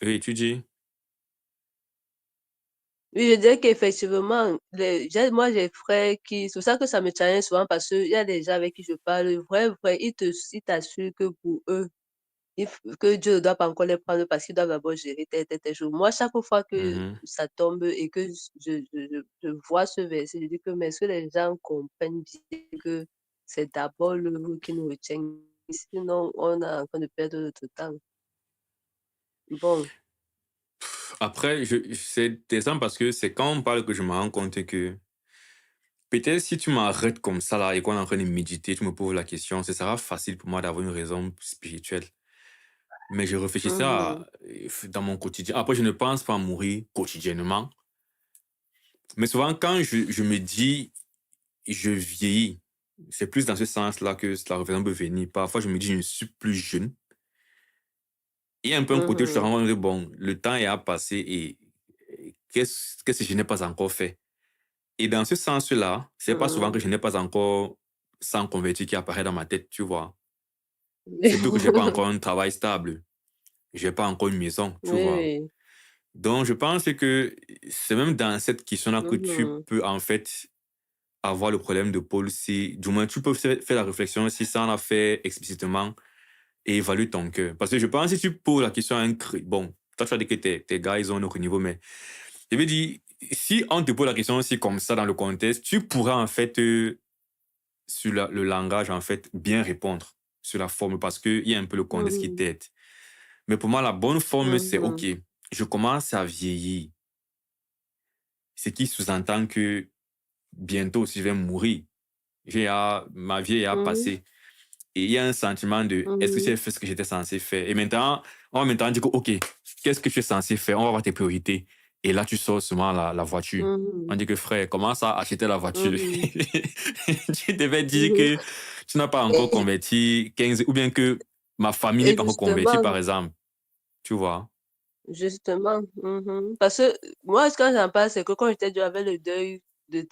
Oui, tu dis. oui, je dirais qu'effectivement, moi, j'ai des frères qui c'est pour ça que ça me challenge souvent parce qu'il y a des gens avec qui je parle, vrai, ils t'assurent que pour eux, que Dieu ne doit pas encore les prendre parce qu'ils doivent d'abord gérer tel jour. Moi, chaque fois que Mhm. ça tombe et que je vois ce verset, je dis que mais est-ce que les gens comprennent bien que c'est d'abord l'œuvre qui nous retient? Sinon, on est en train de perdre notre temps. Bon. Après, c'est intéressant parce que c'est quand on parle que je me rends compte que peut-être si tu m'arrêtes comme ça là et qu'on est en train de méditer, tu me poses la question, ce sera facile pour moi d'avoir une raison spirituelle. Mais je réfléchissais Mhm, dans mon quotidien. Après, je ne pense pas à mourir quotidiennement. Mais souvent, quand je me dis, je vieillis, c'est plus dans ce sens-là que la réflexion peut venir. Parfois, je me dis, je ne suis plus jeune. Et un peu un côté où je te mhm, rends compte que, bon, le temps est à passer et qu'est-ce que je n'ai pas encore fait? Et dans ce sens-là, c'est pas souvent que je mhm. n'ai pas encore sans converti qui apparaît dans ma tête, tu vois. C'est plutôt que j'ai pas encore un travail stable. J'ai pas encore une maison, tu Oui, vois. oui. Donc, je pense que c'est même dans cette question-là que tu Mhm, peux, en fait, avoir le problème de Paul si, du moins, tu peux faire la réflexion si ça en a fait explicitement et évaluer ton cœur. Parce que je pense que si tu poses la question à un bon, toi, tu as dit que tes gars, ils ont un autre niveau, mais je veux dire, si on te pose la question aussi comme ça dans le contexte, tu pourras, en fait, sur le langage, en fait, bien répondre sur la forme parce qu'il y a un peu le contexte qui mhm, t'aide. Mais pour moi, la bonne forme, c'est OK, mhm, je commence à vieillir. Ce qui sous-entend que bientôt, si je vais mourir, ma vie est à mhm, passer. Et il y a un sentiment de est-ce que mhm, j'ai fait ce que j'étais censé faire? Et maintenant, on va maintenant dire que, OK, qu'est-ce que tu es censé faire? On va voir tes priorités. Et là, tu sors seulement la voiture. On mhm, dit que frère, commence à acheter la voiture. mhm, Tu devais dire mhm. que tu n'as pas encore Et converti 15 ou bien que ma famille n'est et pas encore convertie, justement par exemple. Tu vois? justement, parce que moi, quand j'en parle, c'est que quand j'étais dû avec le deuil des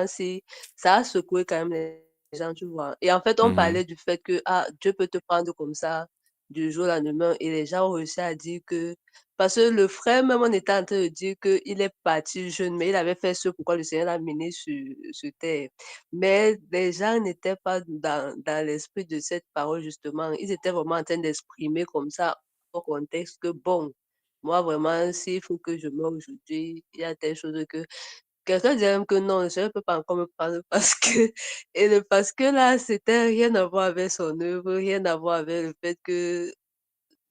si ça a secoué quand même les gens, tu vois? Et en fait, on Mhm. parlait du fait que, ah, Dieu peut te prendre comme ça, du jour au lendemain et les gens ont réussi à dire que parce que le frère même, on était en train de dire qu'il est parti jeune, mais il avait fait ce pourquoi le Seigneur l'a mené sur terre. Mais les gens n'étaient pas dans l'esprit de cette parole, justement. Ils étaient vraiment en train d'exprimer comme ça, au contexte que, bon, moi, vraiment, s'il faut que je meure aujourd'hui, il y a telle chose que quelqu'un dirait même que non, le Seigneur ne peut pas encore me prendre parce que et le parce que là, c'était rien à voir avec son œuvre, rien à voir avec le fait que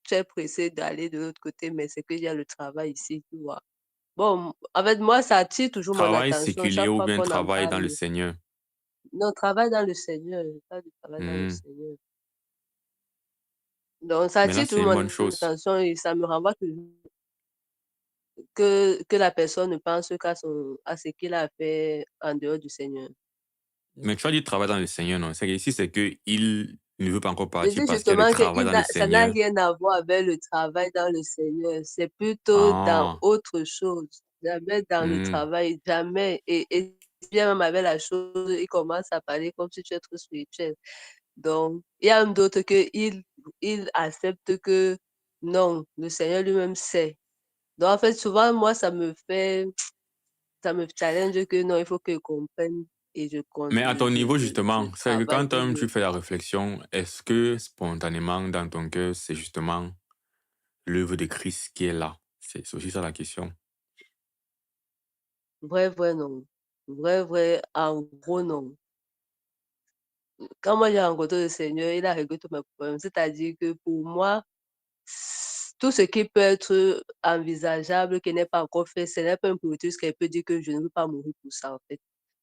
tu es pressé d'aller de l'autre côté, mais c'est qu'il y a le travail ici, tu vois? Bon, en fait, moi, ça attire toujours mon Travail attention séculier chaque ou fois bien qu'on en travail dans parle. le Seigneur. Non, travail dans le Seigneur, pas du travail dans le Hmm. Seigneur. Donc ça Mais là, attire c'est toujours une mon bonne chose. attention et ça me renvoie toujours que la personne ne pense qu'à ce qu'il a fait en dehors du Seigneur. Mais tu as dit travail dans le Seigneur, non? C'est que ici, c'est qu'il ne veut pas encore Je partir dis parce qu'il y a le justement que travail dans le ça n'a Seigneur. rien à voir avec le travail dans le Seigneur, c'est plutôt dans Ah, autre chose, jamais dans le hmm. travail, jamais et bien même avec la chose, il commence à parler comme si tu es trop spirituel. Donc, il y a même d'autres que il accepte que non, le Seigneur lui-même sait. Donc en fait, souvent, moi, ça me challenge que non, il faut que je comprenne et Mais à ton niveau, je justement, c'est que travaille quand pour toi-même mieux. tu fais la réflexion, est-ce que spontanément, dans ton cœur, c'est justement l'œuvre de Christ qui est là? C'est aussi ça la question. Vrai, non. Vrai, en gros, non. Quand moi j'ai rencontré le Seigneur, il a réglé tous mes problèmes. C'est-à-dire que pour moi, tout ce qui peut être envisageable, qui n'est pas encore fait, ce n'est pas un processus qu'elle peut dire que je ne veux pas mourir pour ça, en fait.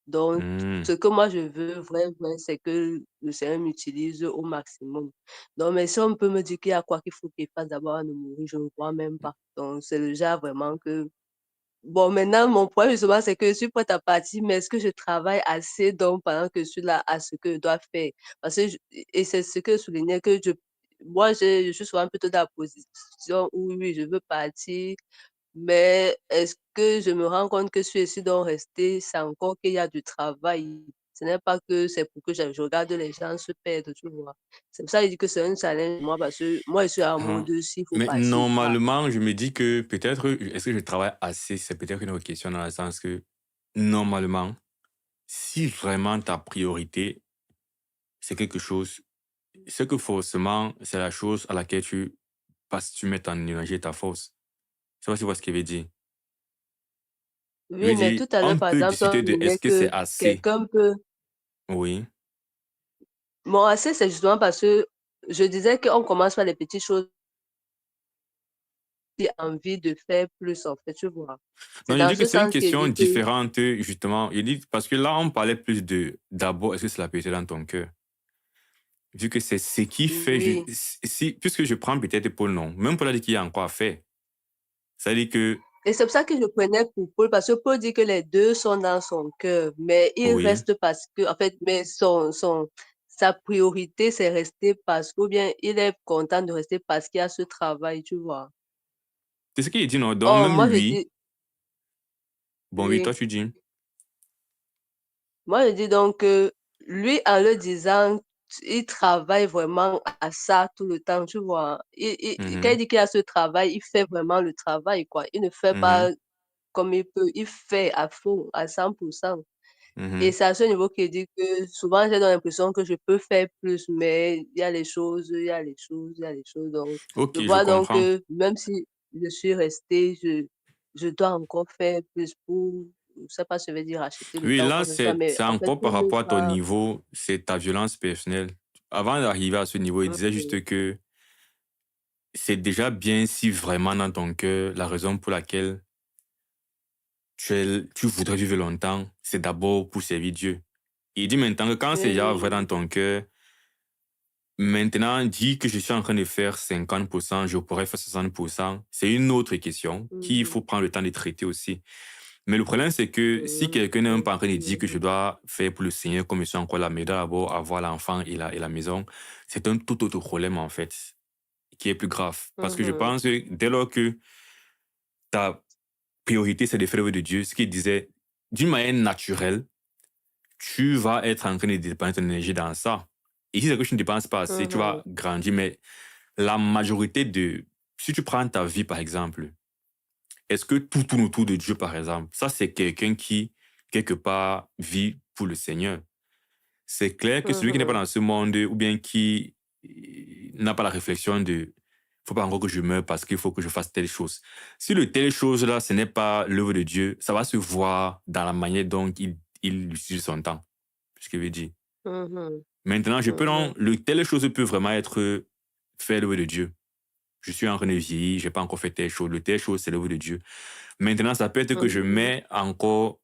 Donc, Hmm. ce que moi je veux, vrai, c'est que le Seigneur m'utilise au maximum. Donc, mais si on peut me dire qu'il y a quoi qu'il faut qu'il fasse d'abord avant de mourir, je ne crois même pas. Donc, c'est déjà vraiment que bon, maintenant, mon point justement, c'est que je suis prête à partir, mais est-ce que je travaille assez donc pendant que je suis là à ce que je dois faire? Parce que et c'est ce que je soulignais que moi, je suis souvent plutôt dans la position où oui, je veux partir, mais est-ce que je me rends compte que je suis ici donc rester, c'est encore qu'il y a du travail. Ce n'est pas que c'est pour que je regarde les gens se perdre, tu vois. C'est pour ça que je dis que c'est un challenge pour moi parce que moi, je suis en Hein. mode s'il faut Mais partir, il part. normalement, je me dis que peut-être, est-ce que je travaille assez? C'est peut-être une autre question dans le sens que, normalement, si vraiment ta priorité, c'est quelque chose, c'est que forcément, c'est la chose à laquelle tu mets ton énergie et ta force. Je sais pas si tu vois ce qu'il veut dire. Je Oui, veux mais dire, tout à l'heure, on par peut exemple, discuter on de est-ce disait que c'est que assez. quelqu'un peut. Oui. Bon, assez, c'est justement parce que je disais qu'on commence par les petites choses et envie de faire plus, en fait, tu vois. Non, C'est je dans dis que ce c'est une sens qu'il question dit que différente, justement. Je dis, parce que là, on parlait plus de d'abord, est-ce que c'est la priorité dans ton cœur? Vu que c'est ce qui fait, oui. puisque je prends peut-être Paul, non. Même Paul a dit qu'il y a encore à faire. Ça dit que, Et c'est pour ça que je prenais pour Paul, parce que Paul dit que les deux sont dans son cœur, mais il oui. reste parce que, en fait, mais sa priorité, c'est rester parce que, ou bien il est content de rester parce qu'il y a ce travail, tu vois. C'est ce qu'il dit, non. Donc, Oh, même moi, je lui, dis, bon, oui, toi, oui. tu dis. Moi, je dis donc que lui, en le disant, il travaille vraiment à ça tout le temps, tu vois. Quand il Mhm, dit qu'il a ce travail, il fait vraiment le travail, quoi. Il ne fait pas mhm, comme il peut, il fait à fond, à 100%. Et mhm. c'est à ce niveau qu'il dit que souvent, j'ai l'impression que je peux faire plus, mais il y a les choses, il y a les choses, il y a les choses. Donc, je Ok, je vois donc comprends. que même si je suis restée, je dois encore faire plus pour, je sais pas ce que je veux dire, acheter le Oui, temps ou là, quoi que ce soit, mais c'est en fait, encore par pour ne rapport à ton pas. niveau, c'est ta violence personnelle. Avant d'arriver à ce niveau, il disait Mhm, juste que c'est déjà bien si vraiment dans ton cœur, la raison pour laquelle tu voudrais vivre longtemps, c'est d'abord pour servir Dieu. Il dit maintenant que quand c'est déjà vrai dans oui, ton cœur, maintenant, dis que je suis en train de faire 50%, je pourrais faire 60%. C'est une autre question qu'il mhm, faut prendre le temps de traiter aussi. Mais le problème, c'est que si mhm, quelqu'un n'est même pas en train de dire que je mhm, dois faire pour le Seigneur comme je suis encore là, mais d'abord avoir l'enfant et la maison, c'est un tout autre problème en fait, qui est plus grave. Parce que je mhm, pense que dès lors que ta priorité, c'est de faire l'œuvre de Dieu, ce qu'il disait, d'une manière naturelle, tu vas être en train de dépenser ton énergie dans ça. Et si c'est que tu ne dépenses pas assez, tu vas mhm, grandir. Mais la majorité de... Si tu prends ta vie, par exemple, est-ce que tout tourne autour de Dieu, par exemple? Ça, c'est quelqu'un qui, quelque part, vit pour le Seigneur. C'est clair que celui qui n'est pas mhm, dans ce monde, ou bien qui n'a pas la réflexion de faut pas encore que je meure parce qu'il faut que je fasse telle chose. Si le telle chose-là, ce n'est pas l'œuvre de Dieu, ça va se voir dans la manière dont il utilise son temps. C'est ce que je veux dire. mhm, Maintenant, mhm, le telle chose peut vraiment être faire l'œuvre de Dieu. Je suis en train de vieillir, je n'ai pas encore fait telle chose. Le telle chose, c'est l'œuvre de Dieu. Maintenant, ça peut être que je mhm, mets encore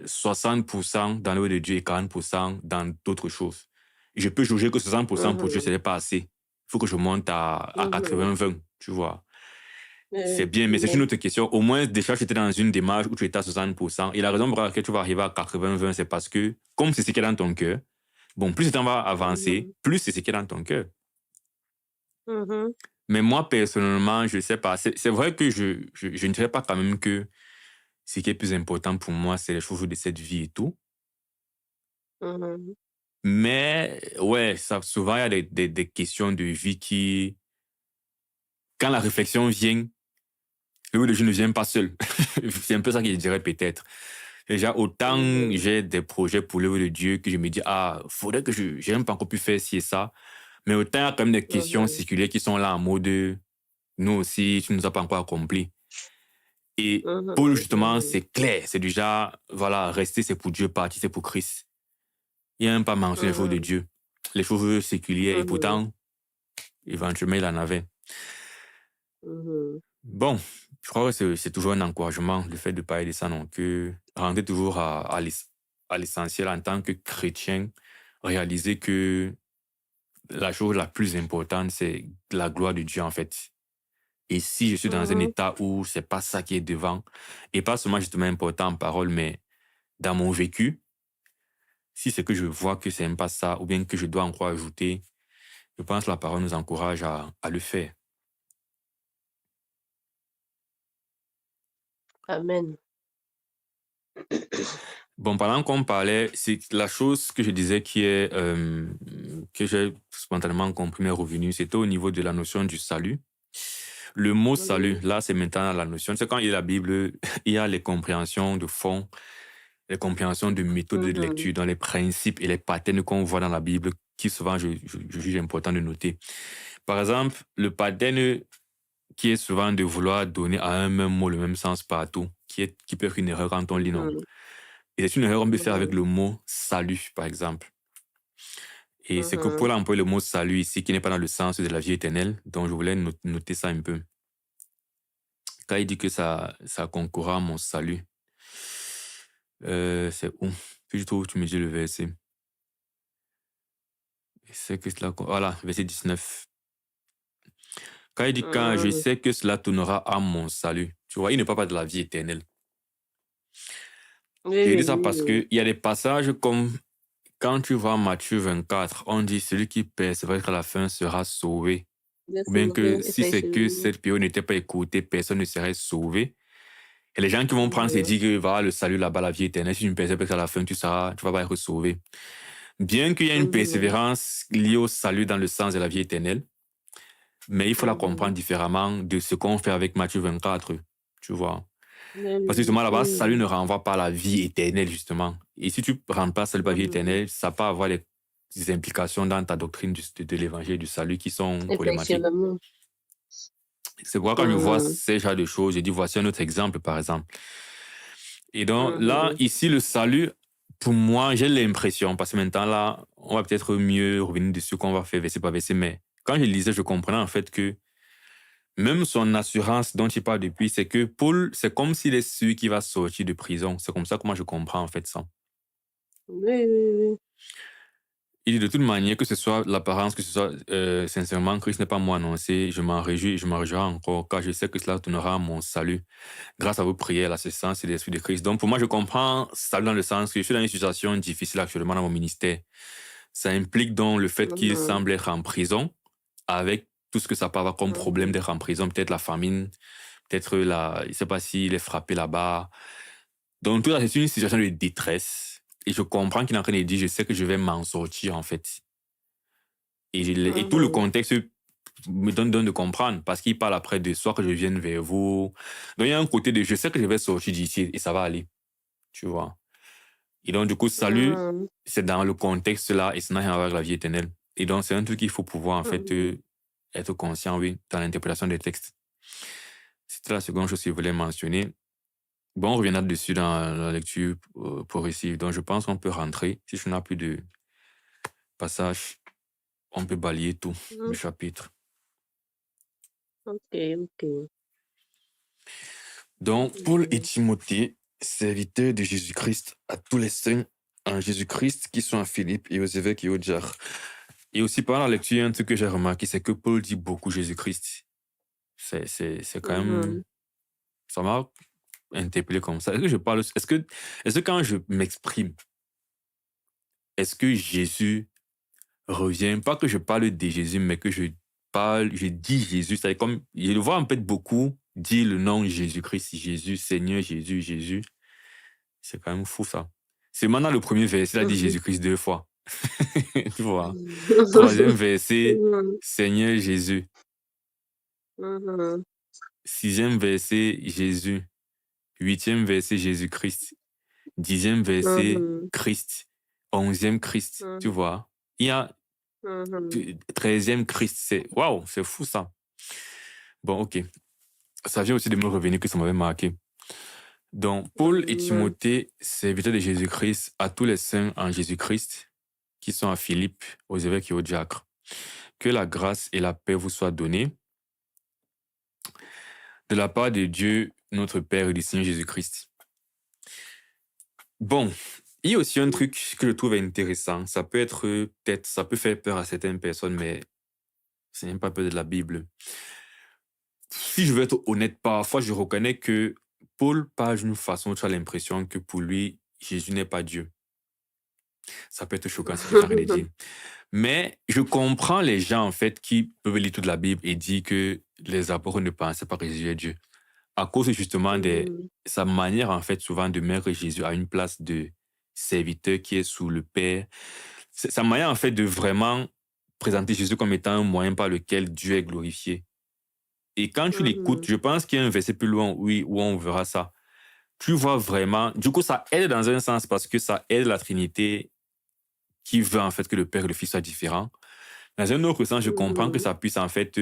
60% dans l'œuvre de Dieu et 40% dans d'autres choses. Je peux juger que 60% pour Dieu, ce mhm, n'est pas assez. Il faut que je monte à mhm. 80-20, tu vois. C'est Oui, bien, mais c'est une oui, autre question. Au moins, déjà, tu étais dans une démarche où tu étais à 60%. Et la raison pour laquelle tu vas arriver à 80-20, c'est parce que, comme c'est ce qui est dans ton cœur, bon, plus le temps va avancer, mhm, plus c'est ce qui est dans ton cœur. mhm, Mais moi, personnellement, je ne sais pas. C'est vrai que je ne dirais pas quand même que ce qui est plus important pour moi, c'est les choses de cette vie et tout. mhm, Mais ouais, ça, souvent, il y a des questions de vie qui, quand la réflexion vient, le jeu ne vient pas seul. C'est un peu ça que je dirais peut-être. Déjà, autant mhm, j'ai des projets pour l'œuvre de Dieu que je me dis, ah, faudrait que j'ai même pas encore pu faire ci et ça. Mais autant il y a quand même des questions mhm, circulaires qui sont là en mode, nous aussi, tu ne nous as pas encore accompli. Et Paul, mhm, justement, mhm, c'est clair. C'est déjà, voilà, rester, c'est pour Dieu, partir, c'est pour Christ. Il n'y a même pas mentionné les choses de mhm, Dieu, les choses séculières. Et mhm, pourtant, éventuellement il en avait. Bon, je crois que c'est toujours un encouragement, le fait de parler de ça, non, que rentrer toujours à l'essentiel en tant que chrétien, réaliser que la chose la plus importante, c'est la gloire de Dieu, en fait. Et si je suis dans un état où c'est pas ça qui est devant, et pas seulement justement important en parole, mais dans mon vécu, si c'est que je vois que c'est même pas ça, ou bien que je dois encore ajouter, je pense que la parole nous encourage à le faire. Amen. Bon, pendant qu'on parlait, c'est la chose que je disais qui est, que j'ai spontanément compris m'est revenu, c'était au niveau de la notion du salut. Le mot salut, là, c'est maintenant la notion. C'est quand il y a la Bible, il y a les compréhensions de fond, les compréhensions de méthode de lecture, dans les principes et les patterns qu'on voit dans la Bible, qui souvent je juge important de noter. Par exemple, le pattern qui est souvent de vouloir donner à un même mot le même sens partout, qui peut être une erreur quand on lit, non? Et c'est une erreur qu'on peut faire avec le mot salut, par exemple. Et c'est que Paul a employé le mot salut ici, qui n'est pas dans le sens de la vie éternelle, donc je voulais noter ça un peu. Quand il dit que ça concourra à mon salut, c'est où? Puis je trouve tu me dis le verset. C'est que cela, voilà, verset 19. Quand il dit quand je sais que cela tournera à mon salut, tu vois, il ne parle pas de la vie éternelle. Je dis ça parce qu'il y a des passages comme quand tu vois Matthieu 24, on dit celui qui persévère qu'à la fin sera sauvé. Ou bien que si c'est que cette période n'était pas écoutée, personne ne serait sauvé. Et les gens qui vont prendre, c'est dire que voilà, le salut là-bas, la vie éternelle, si tu ne persévères qu'à la fin, tu vas pas être sauvé. Bien qu'il y ait une persévérance liée au salut dans le sens de la vie éternelle, mais il faut la comprendre différemment de ce qu'on fait avec Matthieu 24, tu vois. Parce que justement, là-bas, salut ne renvoie pas à la vie éternelle, justement. Et si tu ne rends pas salut par la vie éternelle, ça peut avoir des implications dans ta doctrine de l'évangile du salut qui sont problématiques. C'est pourquoi quand je vois ces genres de choses, je dis voici un autre exemple, par exemple. Et donc là, ici, le salut, pour moi, j'ai l'impression, parce que maintenant là, on va peut-être mieux revenir dessus qu'on va faire verset par verset, mais quand je lisais, je comprenais en fait que même son assurance dont il parle depuis, c'est que Paul, c'est comme s'il est celui qui va sortir de prison. C'est comme ça que moi je comprends en fait ça. Oui. Il dit de toute manière, que ce soit l'apparence, que ce soit sincèrement, Christ n'est pas moi annoncé, je m'en réjouis, je m'en réjouirai encore, car je sais que cela tournera à mon salut, grâce à vos prières, l'assistance et l'Esprit de Christ. Donc pour moi, je comprends salut dans le sens que je suis dans une situation difficile actuellement dans mon ministère. Ça implique donc le fait qu'il semble être en prison, avec tout ce que ça peut avoir comme problème d'être en prison, peut-être la famine, peut-être je ne sais pas s'il est frappé là-bas. Donc tout ça, c'est une situation de détresse. Et je comprends qu'il est en train de dire, je sais que je vais m'en sortir, en fait. Et tout le contexte me donne de comprendre, parce qu'il parle après de soit que je vienne vers vous. Donc il y a un côté de, je sais que je vais sortir d'ici et ça va aller. Tu vois. Et donc, du coup, salut, c'est dans le contexte là et ça n'a rien à voir avec la vie éternelle. Et donc, c'est un truc qu'il faut pouvoir, en fait, être conscient, oui, dans l'interprétation des textes. C'était la seconde chose que je voulais mentionner. Bon, on reviendra dessus dans la lecture progressive. Donc, je pense qu'on peut rentrer. Si je n'ai plus de passage, on peut balayer tout le chapitre. Ok. Donc, Paul et Timothée, serviteurs de Jésus-Christ, à tous les saints en Jésus-Christ qui sont à Philippe et aux évêques et aux diacres. Et aussi, pendant la lecture, un truc que j'ai remarqué, c'est que Paul dit beaucoup Jésus-Christ. C'est quand même... Ça m'a interpellé comme ça. Est-ce que je parle... Est-ce que quand je m'exprime, est-ce que Jésus revient? Pas que je parle de Jésus, mais que je dis Jésus. C'est comme... Je le vois en fait beaucoup dire le nom Jésus-Christ, Jésus, Seigneur, Jésus. C'est quand même fou, ça. C'est maintenant le premier verset, il a dit Jésus-Christ 2 fois. Tu vois. Troisième verset, Seigneur Jésus. Sixième verset, Jésus. Huitième verset, Jésus-Christ. Dixième verset, Christ. Onzième, Christ. Tu vois. Il y a 13e Christ. Waouh, c'est fou ça. Bon, ok. Ça vient aussi de me revenir que ça m'avait marqué. Donc, Paul et Timothée, serviteurs de Jésus-Christ, à tous les saints en Jésus-Christ, qui sont à Philippe, aux évêques et aux diacres. Que la grâce et la paix vous soient données de la part de Dieu, notre Père et du Seigneur Jésus-Christ. Bon, il y a aussi un truc que je trouve intéressant. Ça peut être, peut-être, ça peut faire peur à certaines personnes, mais ce n'est pas peur de la Bible. Si je veux être honnête, parfois je reconnais que Paul parle d'une façon où tu as l'impression que pour lui, Jésus n'est pas Dieu. Ça peut être choquant ce qu'il est en train de dire. Mais je comprends les gens, en fait, qui peuvent lire toute la Bible et dire que les apôtres ne pensaient pas que Jésus est Dieu. À cause justement de sa manière, en fait, souvent de mettre Jésus à une place de serviteur qui est sous le Père. C'est sa manière, en fait, de vraiment présenter Jésus comme étant un moyen par lequel Dieu est glorifié. Et quand tu l'écoutes, je pense qu'il y a un verset plus loin, oui, où on verra ça. Tu vois vraiment, du coup, ça aide dans un sens parce que ça aide la Trinité qui veut en fait que le Père et le Fils soient différents. Dans un autre sens, je comprends que ça puisse en fait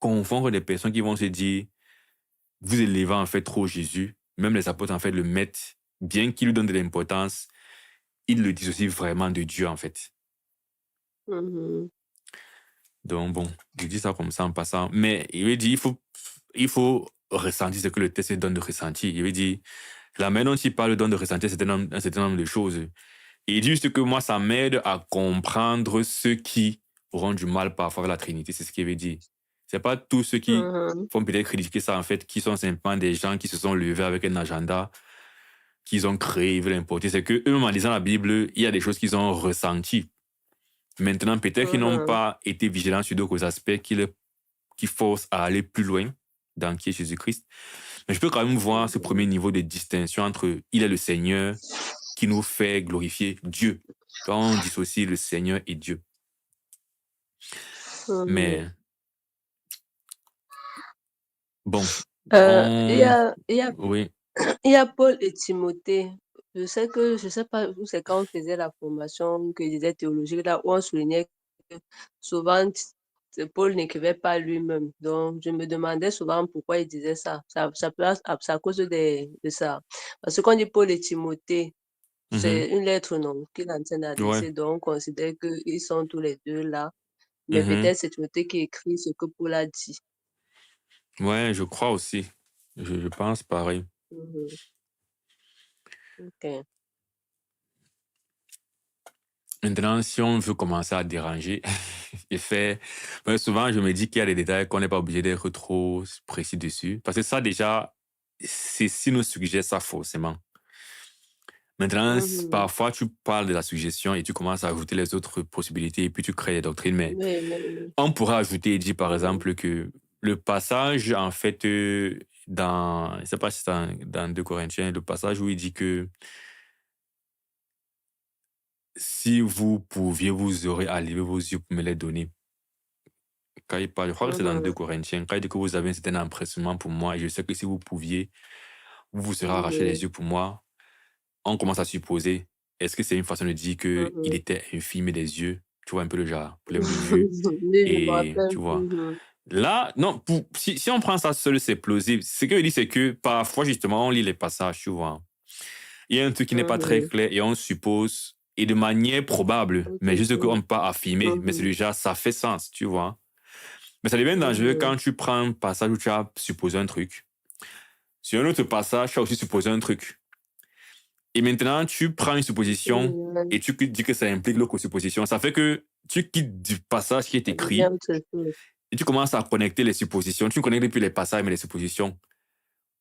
confondre des personnes qui vont se dire, vous élevez en fait trop Jésus. Même les apôtres en fait le mettent, bien qu'ils lui donnent de l'importance, ils le disent aussi vraiment de Dieu en fait. Donc bon, je dis ça comme ça en passant. Mais il veut dire, il faut ressentir ce que le texte donne de ressentir. Il veut dire, la manière dont il parle donne de ressentir un certain nombre de choses. Et il dit juste que moi, ça m'aide à comprendre ceux qui auront du mal parfois avec la Trinité. C'est ce qu'il veut dire. C'est pas tous ceux qui font peut-être critiquer ça, en fait, qui sont simplement des gens qui se sont levés avec un agenda qu'ils ont créé, ils veulent importer. C'est qu'eux-mêmes, en lisant la Bible, il y a des choses qu'ils ont ressenties. Maintenant, peut-être qu'ils n'ont pas été vigilants sur d'autres aspects qui forcent à aller plus loin dans qui est Jésus-Christ. Mais je peux quand même voir ce premier niveau de distinction entre il est le Seigneur qui nous fait glorifier Dieu. Quand on dissocie le Seigneur et Dieu. Mais bon, oui. Il y a Paul et Timothée. Je sais pas où c'est quand on faisait la formation que disait théologique, là où on soulignait que souvent Paul n'écrivait pas lui-même. Donc, je me demandais souvent pourquoi il disait ça. C'est à cause de ça. Parce que quand on dit Paul et Timothée, c'est une lettre, non, qu'il est en train d'adresser. Ouais. Donc, on considère qu'ils sont tous les deux là. Mais peut-être c'est Timothée qui écrit ce que Paul a dit. Ouais, je crois aussi. Je pense pareil. OK. Maintenant, si on veut commencer à déranger et faire... souvent, je me dis qu'il y a des détails qu'on n'est pas obligé d'être trop précis dessus. Parce que ça, déjà, c'est si nous suggère ça forcément. Maintenant, parfois, tu parles de la suggestion et tu commences à ajouter les autres possibilités et puis tu crées des doctrines. Mais on pourrait ajouter et dire, par exemple, que le passage, en fait, je ne sais pas si c'est dans 2 Corinthiens, le passage où il dit que si vous pouviez, vous aurez à lever vos yeux pour me les donner. Quand il parle, je crois que c'est dans 2 Corinthiens, quand il dit que vous avez un certain empressement pour moi et je sais que si vous pouviez, vous vous serez arraché les yeux pour moi. On commence à supposer, est-ce que c'est une façon de dire qu'il était infirmé des yeux? Tu vois un peu le genre, problème de vue. Et tu vois. Là, non, si on prend ça seul, c'est plausible. Ce que je dis, c'est que parfois, justement, on lit les passages, tu vois. Il y a un truc qui n'est pas très clair et on suppose, et de manière probable, mais juste qu'on ne peut pas affirmer, mais c'est déjà, ça fait sens, tu vois. Mais ça devient dangereux quand tu prends un passage où tu as supposé un truc. Sur un autre passage, tu as aussi supposé un truc. Et maintenant, tu prends une supposition et tu dis que ça implique l'autre supposition. Ça fait que tu quittes du passage qui est écrit et tu commences à connecter les suppositions. Tu ne connectes plus les passages, mais les suppositions.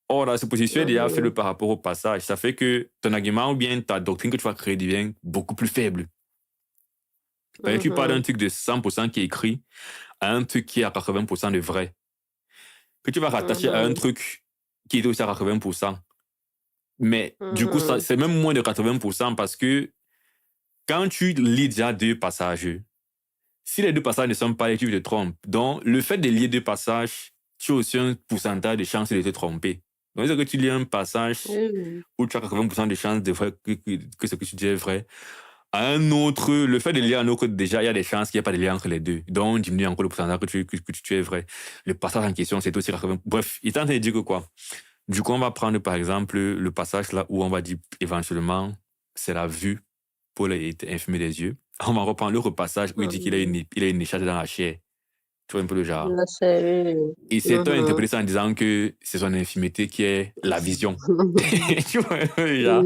Or, la supposition est déjà faite par rapport au passage. Ça fait que ton argument ou bien ta doctrine que tu vas créer devient beaucoup plus faible. Tu parles d'un truc de 100% qui est écrit à un truc qui est à 80% de vrai. Que tu vas rattacher à un truc qui est aussi à 80%. Mais du coup, c'est même moins de 80% parce que quand tu lis déjà 2 passages, si les 2 passages ne sont pas lits, tu te trompes. Donc, le fait de lire 2 passages, tu as aussi un pourcentage de chances de te tromper. Donc, c'est que tu lis un passage où tu as 80% de chances que ce que tu dis est vrai. À un autre, le fait de lire un autre, déjà, il y a des chances qu'il n'y ait pas de lien entre les deux. Donc, on diminue encore le pourcentage que tu es vrai. Le passage en question, c'est aussi 80%. Bref, il est en train de dire que quoi? Du coup, on va prendre, par exemple, le passage là où on va dire éventuellement, c'est la vue. Paul a été infirmé des yeux. On va reprendre le repassage où il dit qu'il a Mhm. il a une écharpe dans la chair. Tu vois un peu le genre. La série. Et certains ont interprété ça en disant que c'est son infirmité qui est la vision. Tu vois un peu le genre.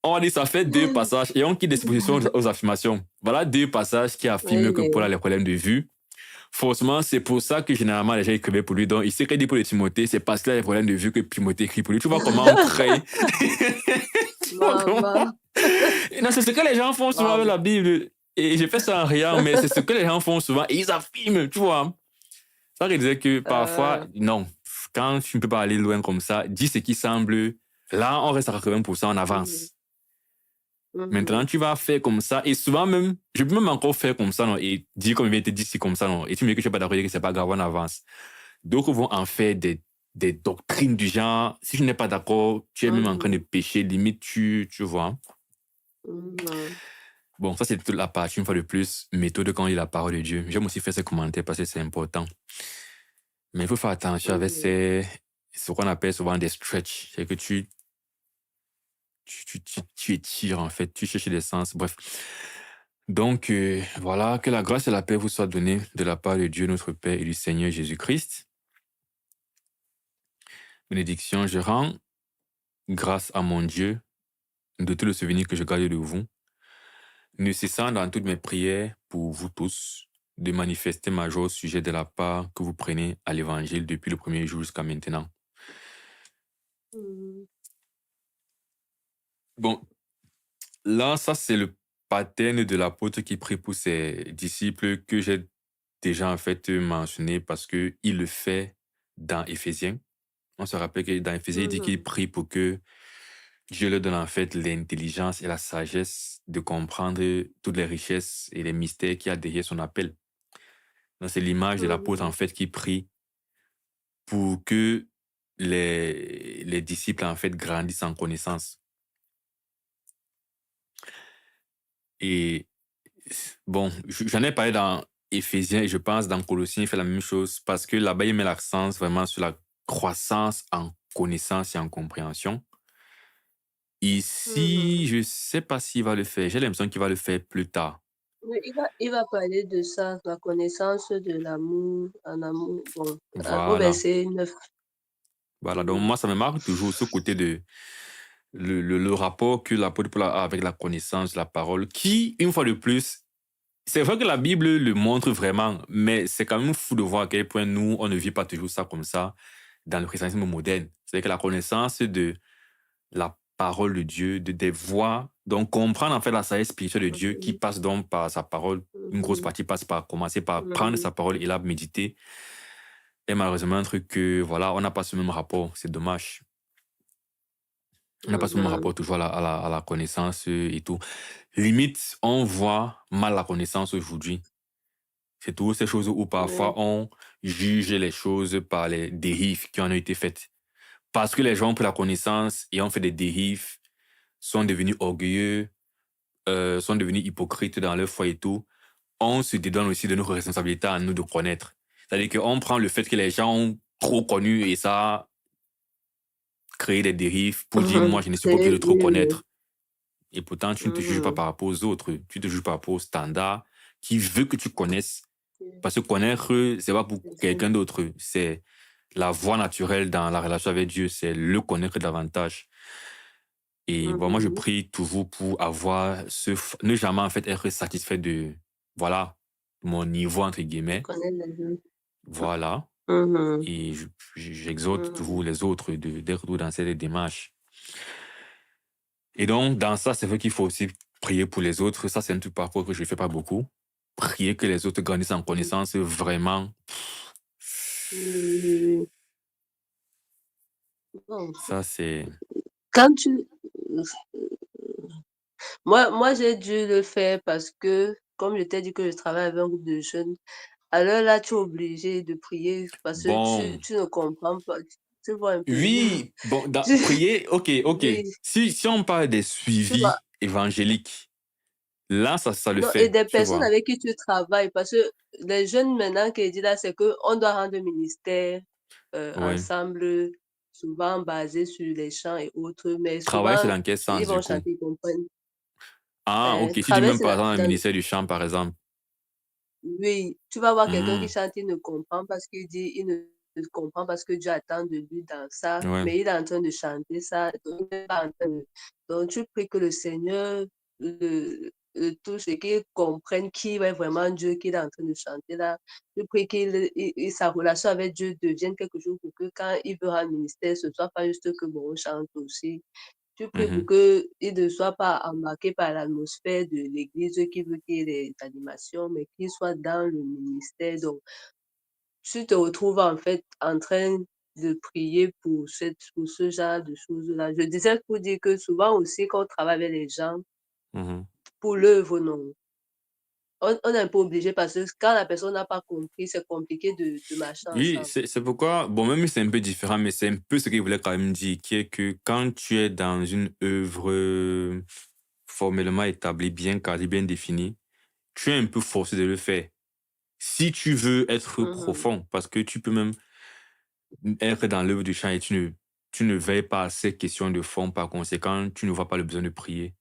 On dit ça fait deux passages et on quitte des suppositions aux affirmations. Voilà deux passages qui affirment que Paul a Oui. les problèmes de vue. Forcément, c'est pour ça que généralement les gens écrivaient pour lui. Donc, il sait qu'il dit pour les Timothée, c'est parce qu'il a les problèmes de vue que Timothée écrit pour lui. Tu vois comment on crée. Tu vois Maman. comment. Non, c'est ce que les gens font souvent avec Wow. la Bible. Et j'ai fait ça en riant, mais c'est ce que les gens font souvent. Et ils affirment, tu vois. Ça qu'il disait que parfois, non, quand tu ne peux pas aller loin comme ça, dis ce qui semble. Là, on reste à 80%, on Mhm. avance. Maintenant, Mhm. tu vas faire comme ça. Et souvent même, je peux même encore faire comme ça, non, et dire comme il vient te dire, c'est comme ça, non. Et tu me dis que je ne suis pas d'accord, que c'est pas grave, on avance. D'autres vont en faire des doctrines du genre, si je n'es pas d'accord, tu es même en train de Mhm. pécher, limite, tu vois. Mhm. Bon, ça, c'est toute la partie, une fois de plus, méthode quand il lit la parole de Dieu. J'aime aussi faire ces commentaires parce que c'est important. Mais il faut faire attention avec Mhm. ce qu'on appelle souvent des stretch. C'est que tu étires, en fait, tu cherches des sens, bref. Donc, voilà, que la grâce et la paix vous soient données de la part de Dieu, notre Père et du Seigneur Jésus-Christ. Bénédiction, je rends grâce à mon Dieu de tout le souvenir que je garde de vous, ne cessant dans toutes mes prières pour vous tous de manifester ma joie au sujet de la part que vous prenez à l'Évangile depuis le premier jour jusqu'à maintenant. Mhm. Bon, là, ça, c'est le pattern de l'apôtre qui prie pour ses disciples que j'ai déjà, en fait, mentionné parce qu'il le fait dans Éphésiens. On se rappelle que dans Éphésiens, il dit qu'il Mhm. prie pour que Dieu leur donne, en fait, l'intelligence et la sagesse de comprendre toutes les richesses et les mystères qu'il y a derrière son appel. Donc, c'est l'image de l'apôtre, en Mhm. fait, qui prie pour que les disciples, en fait, grandissent en connaissance. Et bon, j'en ai parlé dans Éphésiens et je pense dans Colossiens, il fait la même chose parce que là-bas, il met l'accent vraiment sur la croissance en connaissance et en compréhension. Ici, Mhm. je ne sais pas s'il va le faire. J'ai l'impression qu'il va le faire plus tard. Oui, il va parler de ça, la connaissance de l'amour, en amour. Bon, au Voilà. verset 9. Voilà. Donc, Mhm. moi, ça me marque toujours ce côté de le rapport que l'apôtre Paul a avec la connaissance de la parole, qui, une fois de plus, c'est vrai que la Bible le montre vraiment, mais c'est quand même fou de voir à quel point nous, on ne vit pas toujours ça comme ça dans le christianisme moderne. C'est que la connaissance de la parole de Dieu, des voix, donc comprendre en fait la sagesse spirituelle de Dieu qui Mhm. passe donc par sa parole. Une grosse Mhm. partie passe par commencer par prendre Mhm. sa parole et la méditer. Et malheureusement, un truc que, voilà, on n'a pas ce même rapport. C'est dommage. On n'a pas ce même Mhm. rapport toujours à la connaissance et tout. Limite, on voit mal la connaissance aujourd'hui. C'est toutes ces choses où parfois Oui. on juge les choses par les dérives qui en ont été faites. Parce que les gens ont pris la connaissance et ont fait des dérives, sont devenus orgueilleux, sont devenus hypocrites dans leur foi et tout, on se dédouane aussi de notre responsabilité à nous de connaître. C'est-à-dire qu'on prend le fait que les gens ont trop connu et ça a créé des dérives pour dire, moi, Mhm. je ne suis pas obligé Oui, de trop oui. connaître. Et pourtant, tu ne te juges pas Mhm. par rapport aux autres, tu te juges par rapport au standard qui veut que tu connaisses. Oui, Parce que connaître, c'est pas pour c'est ça. quelqu'un d'autre, c'est la voie naturelle dans la relation avec Dieu, c'est le connaître davantage. Et bon, moi, je Mhm. prie toujours pour avoir ne jamais en fait être satisfait de, voilà, mon niveau, entre guillemets. Connaître les gens. Voilà. Mhm. Et j'exhorte toujours Mhm. les autres d'être toujours dans cette démarche. Et donc, dans ça, c'est vrai qu'il faut aussi prier pour les autres. Ça, c'est un truc parfois que je ne fais pas beaucoup. Prier que les autres grandissent en connaissance, vraiment. Oui, oui, oui. Bon. Ça, c'est... Quand tu... Moi, j'ai dû le faire parce que, comme je t'ai dit que je travaille avec un groupe de jeunes, alors là, tu es obligé de prier parce que Bon. tu ne comprends pas. Tu vois un peu. Oui, bon, Tu- prier, ok, ok. Oui, Si on parle des tu vois. suivis évangéliques, là, ça le Non, et fait, des tu personnes vois. avec qui tu travailles, parce que les jeunes maintenant qui disent là, c'est qu'on doit rendre ministère Ouais. ensemble, souvent basé sur les chants et autres, mais Travailler, c'est souvent, dans quel ils sens, vont du coup? chanter, ils comprennent. Ah, ok. Si tu dis travailler, même c'est par exemple un dans ministère du chant, par exemple. oui, tu vas voir quelqu'un qui Mhm. chante, il ne comprend pas ce qu'il dit, il ne comprend pas ce que Dieu attend de lui dans ça, Ouais. mais il est en train de chanter ça, donc il est pas en train de donc tu pries que le Seigneur le touche et qu'il comprenne qui est vraiment Dieu qu'il est en train de chanter là. Tu pries sa relation avec Dieu devienne quelque chose pour que quand il veut rendre ministère, ce soit pas juste que bon, on chante aussi. Tu pries pour Mhm. qu'il ne soit pas embarqué par l'atmosphère de l'église qui veut qu'il y ait des animations, mais qu'il soit dans le ministère. Donc, tu te retrouves en fait en train de prier pour ce genre de choses-là. Je disais pour dire que souvent aussi, quand on travaille avec les gens, Mhm. pour l'œuvre, non. On est un peu obligé parce que quand la personne n'a pas compris, c'est compliqué de marcher Oui, ensemble. c'est pourquoi, bon, même si c'est un peu différent, mais c'est un peu ce qu'il voulait quand même dire, qui est que quand tu es dans une œuvre formellement établie, bien cadrée, bien définie, tu es un peu forcé de le faire. Si tu veux être Mhm, profond, parce que tu peux même être dans l'œuvre du chant et tu ne veilles pas à ces questions de fond, par conséquent, tu ne vois pas le besoin de prier.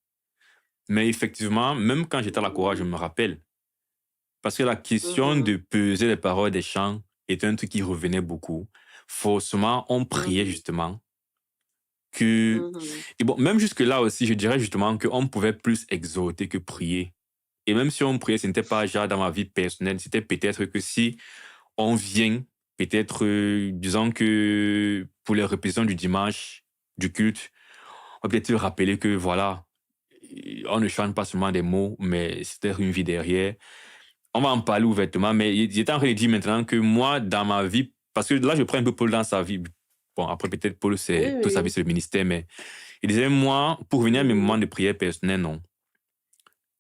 Mais effectivement, même quand j'étais à la chorale, je mhm, me rappelle, parce que la question mhm, de peser les paroles des chants est un truc qui revenait beaucoup. Forcément, on priait mhm, justement que... mhm, Et bon, même jusque-là aussi, je dirais justement qu'on pouvait plus exhorter que prier. Et même si on priait, ce n'était pas genre dans ma vie personnelle, c'était peut-être que si on vient, peut-être, disons que pour les répétitions du dimanche, du culte, on peut peut-être rappeler que voilà, on ne chante pas seulement des mots, mais c'était une vie derrière. On va en parler ouvertement, mais j'étais en train de dire maintenant que moi, dans ma vie, parce que là, je prends un peu Paul dans sa vie. Bon, après, peut-être Paul, oui, c'est toute sa vie, oui. c'est le ministère, mais il disait, moi, pour venir à mes Mhm, moments de prière personnelle, non.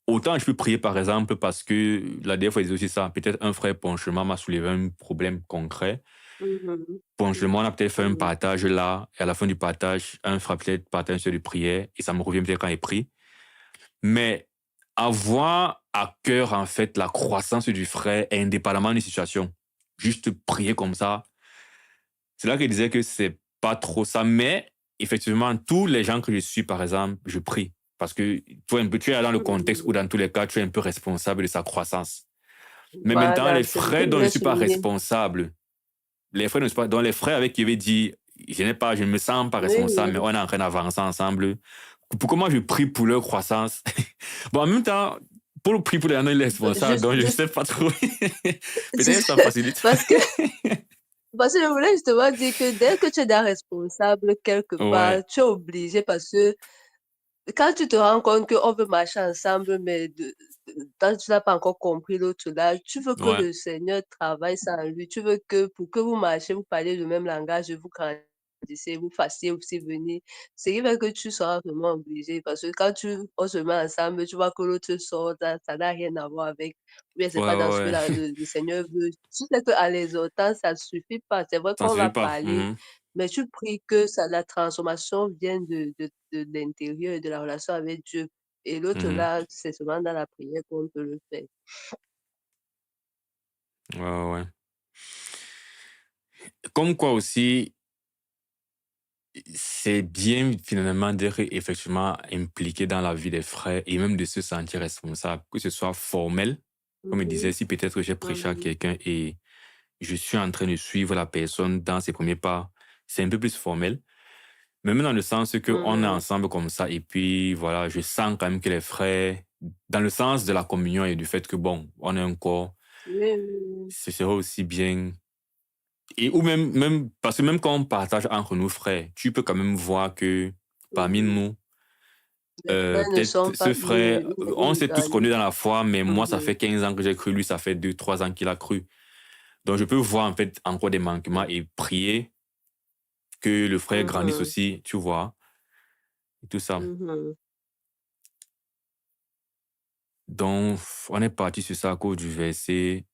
Autant je peux prier, par exemple, parce que la dernière fois, il disait aussi ça. Peut-être un frère Ponchement m'a soulevé un problème concret. mhm, Ponchement, on a mhm, peut-être fait un mhm. partage là, et à la fin du partage, un frère peut-être partage sur de prière, et ça me revient peut-être quand il prie. Mais avoir à cœur, en fait, la croissance du frère, indépendamment des situations, juste prier comme ça, c'est là qu'il disait que c'est pas trop ça. Mais effectivement, tous les gens que je suis, par exemple, je prie. Parce que toi, un peu, tu es dans le contexte où, Mhm. dans tous les cas, tu es un peu responsable de sa croissance. Mais maintenant, les Voilà, c'est ce que frères je dont je ne vais suis pas souligner. responsable, les frères dont je suis pas, dont les frères avec qui je vais dire, je ne me sens pas Oui, responsable, mais oui. on est en train d'avancer ensemble. Pour comment je prie pour leur croissance? Bon, en même temps, pour le prix pour les gens, il est responsable, Juste, donc je ne sais juste, pas trop. Peut-être ça facilite. parce que, parce que je voulais justement dire que dès que tu es d'un responsable quelque Ouais, part, tu es obligé parce que quand tu te rends compte qu'on veut marcher ensemble, mais tant que tu n'as pas encore compris l'autre là, tu veux que ouais, le Seigneur travaille ça en lui. Tu veux que pour que vous marchiez, vous parliez le même langage, vous grandissez, vous fassiez aussi venir. Ce qui fait que tu seras vraiment obligé. Parce que quand on se met ensemble, tu vois que l'autre sort, ça n'a rien à voir avec, ou bien ouais, c'est pas dans ce que ouais, ouais. le Seigneur veut. Tu sais qu'à l'exhortant, ça ne suffit pas. C'est vrai Ça ne qu'on suffit va pas. parler, Mhm, mais tu pries que ça, la transformation vienne de l'intérieur et de la relation avec Dieu. Et l'autre mhm. là, c'est seulement dans la prière qu'on peut le faire. Ouais, ouais, ouais. Comme quoi aussi, c'est bien finalement d'être effectivement impliqué dans la vie des frères et même de se sentir responsable, que ce soit formel, comme il disait, Mhm, si peut-être j'ai prêché à mhm, quelqu'un et je suis en train de suivre la personne dans ses premiers pas, c'est un peu plus formel. Mais même dans le sens que on est mhm. ensemble comme ça et puis voilà, je sens quand même que les frères, dans le sens de la communion et du fait que bon, on est un corps, Oui, oui, oui. ce serait aussi bien. Et ou même, parce que même quand on partage entre nous frères, tu peux quand même voir que parmi Mhm. nous, Les frères ne sont peut-être pas ce frère, on s'est tous connus inégales. dans la foi, mais moi, ça Mhm, fait 15 ans que j'ai cru, lui, ça fait 2 3 ans qu'il a cru. Donc, je peux voir en fait encore des manquements et prier que le frère grandisse mhm, aussi, tu vois, et tout ça. mhm, Donc, on est parti sur ça à cause du verset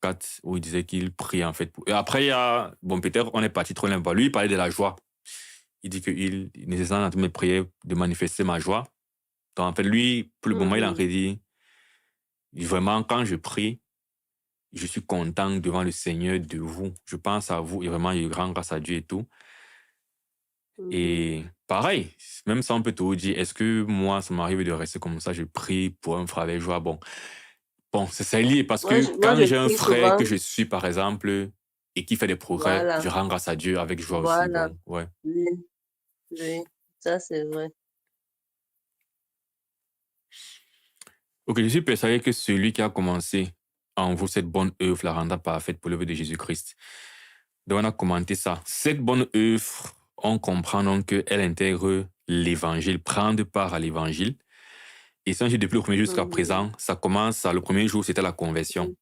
4 où il disait qu'il prie en fait. Et après, il y a, bon, peut-être on est parti trop loin. Lui, il parlait de la joie. Il dit qu'il est nécessaire dans toutes mes prières de manifester ma joie. Donc, en fait, lui, pour le moment, il en mhm, dit, vraiment, quand je prie, je suis content devant le Seigneur de vous. Je pense à vous et vraiment, il rend grâce à Dieu et tout. Mhm. Et pareil, même ça, on peut tout dire. Est-ce que moi, ça m'arrive de rester comme ça, je prie pour un frère avec joie? Bon, c'est lié parce Moi, que moi, quand je j'ai un prie frère souvent. que je suis, par exemple, et qui fait des progrès, je Voilà, rends grâce à Dieu avec joie aussi. voilà. Donc, ouais. Oui, oui, ça c'est vrai. Ok, je suis persuadé que celui qui a commencé en vous cette bonne œuvre la rendra parfaite pour l'œuvre de Jésus-Christ. Donc, on a commenté ça. Cette bonne œuvre, on comprend donc qu'elle intègre l'évangile, prendre part à l'évangile. Et ça, depuis le premier jour jusqu'à Mhm, présent, ça commence, le premier jour, c'était la conversion. mhm,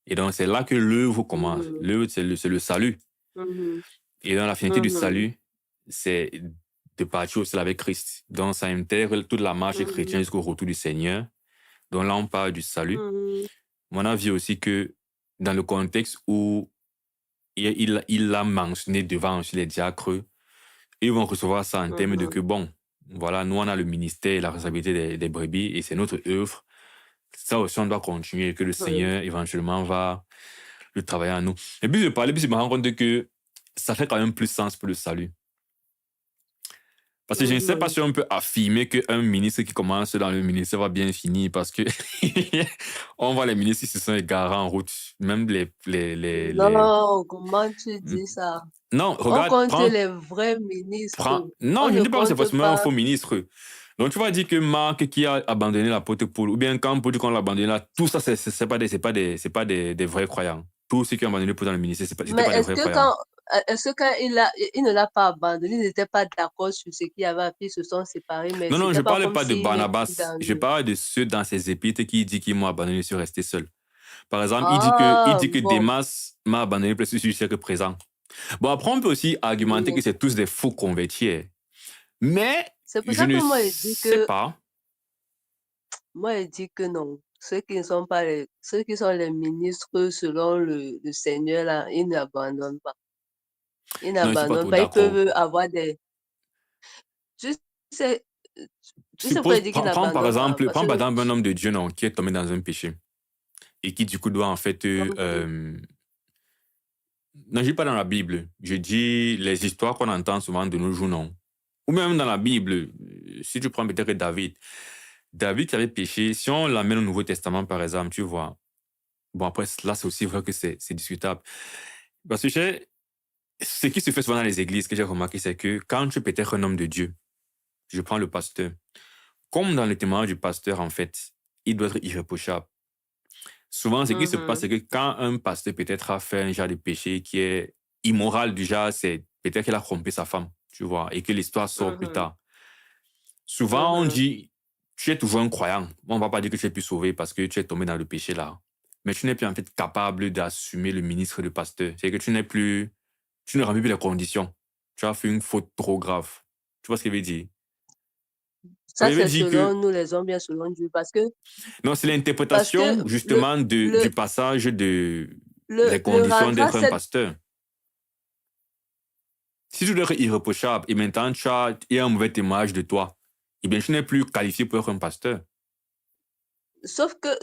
Et donc, c'est là que l'œuvre commence. mhm, L'œuvre, c'est le salut. mhm, Et dans la finalité du mhm, salut, c'est de partir au ciel avec Christ. Donc, ça intègre toute la marche chrétienne mhm, jusqu'au retour du Seigneur. Donc là, on parle du salut. mhm, On a vu aussi que dans le contexte où il a mentionné devant aussi les diacres, ils vont recevoir ça en termes de que, mhm, bon, voilà, nous, on a le ministère et la responsabilité des brebis et c'est notre œuvre. Ça aussi, on doit continuer et que le mhm. Seigneur, éventuellement, va le travailler en nous. Et puis, je parlais, puis je me rends compte que ça fait quand même plus sens pour le salut. Parce que je ne sais pas Mhm. si on peut affirmer qu'un ministre qui commence dans le ministère va bien finir parce que on voit les ministres qui se sont égarés en route. Même Non, comment tu dis ça? Non, On regarde, compte les vrais ministres. Non, On je ne ne dis pas que c'est compte forcément un pas. faux ministre. Donc, tu vas dire que Marc qui a abandonné l'apôtre Paul, ou bien quand Paul dit qu'on l'a abandonné là, tout ça, c'est pas des vrais croyants. Tous ceux qui ont abandonné Paul dans le ministère, c'était Mais pas des vrais croyants. est-ce que quand il ne l'a pas abandonné, il n'était pas d'accord sur ce qu'il y avait appris, ils se sont séparés, mais Non, non, je c'était ne pas parle comme pas de s'il était Barnabas. dans Je le... parle de ceux dans ses épîtres qui dit qu'ils m'ont abandonné, je suis resté seul. Par exemple, il Ah, dit que bon. Démas m'a abandonné presque sur le siècle présent. Bon, après, on peut aussi argumenter que Oui. c'est tous des faux convertis. Mais C'est pour je ça ne que sais pas. moi, je dis que non. Ceux qui ne sont pas ceux qui sont les ministres selon le Seigneur, là, ils n'abandonnent pas. Ils Non, je ne suis pas n'abandonnent trop pas. Ils d'accord. peuvent avoir des... Je sais, je sais pourquoi Suppose, je dis qu'ils prends par n'abandonnent pas. exemple, Parce prends que par exemple un homme de Dieu non, qui est tombé dans un péché et qui du coup doit en fait... Mhm, non, je dis pas dans la Bible, je dis les histoires qu'on entend souvent de nos jours, non. Ou même dans la Bible, si tu prends peut-être David. David qui avait péché, si on l'amène au Nouveau Testament par exemple, tu vois. Bon après, là c'est aussi vrai que c'est discutable. Parce que ce qui se fait souvent dans les églises, que j'ai remarqué, c'est que quand tu es peut-être un homme de Dieu, je prends le pasteur, comme dans le témoignage du pasteur en fait, il doit être irréprochable. Souvent, ce qui se passe, mhm, c'est que quand un pasteur peut-être a fait un genre de péché qui est immoral du genre, c'est peut-être qu'il a trompé sa femme, tu vois, et que l'histoire sort plus mhm, tard. Souvent, on mhm. dit, tu es toujours un croyant. On ne va pas dire que tu es plus sauvé parce que tu es tombé dans le péché là. Mais tu n'es plus en fait capable d'assumer le ministre de pasteur. C'est que tu ne remplis plus les conditions. Tu as fait une faute trop grave. Tu vois ce que je veux dire? Ça, Je veux c'est dire que, selon nous les hommes, bien selon Dieu. non, c'est Parce que l'interprétation le, justement le, du passage le, des le conditions rendra d'être un cette... pasteur. Si tu dois être irréprochable et maintenant il y a un mauvais témoignage de toi, eh bien, tu n'es plus qualifié pour être un pasteur. Sauf que,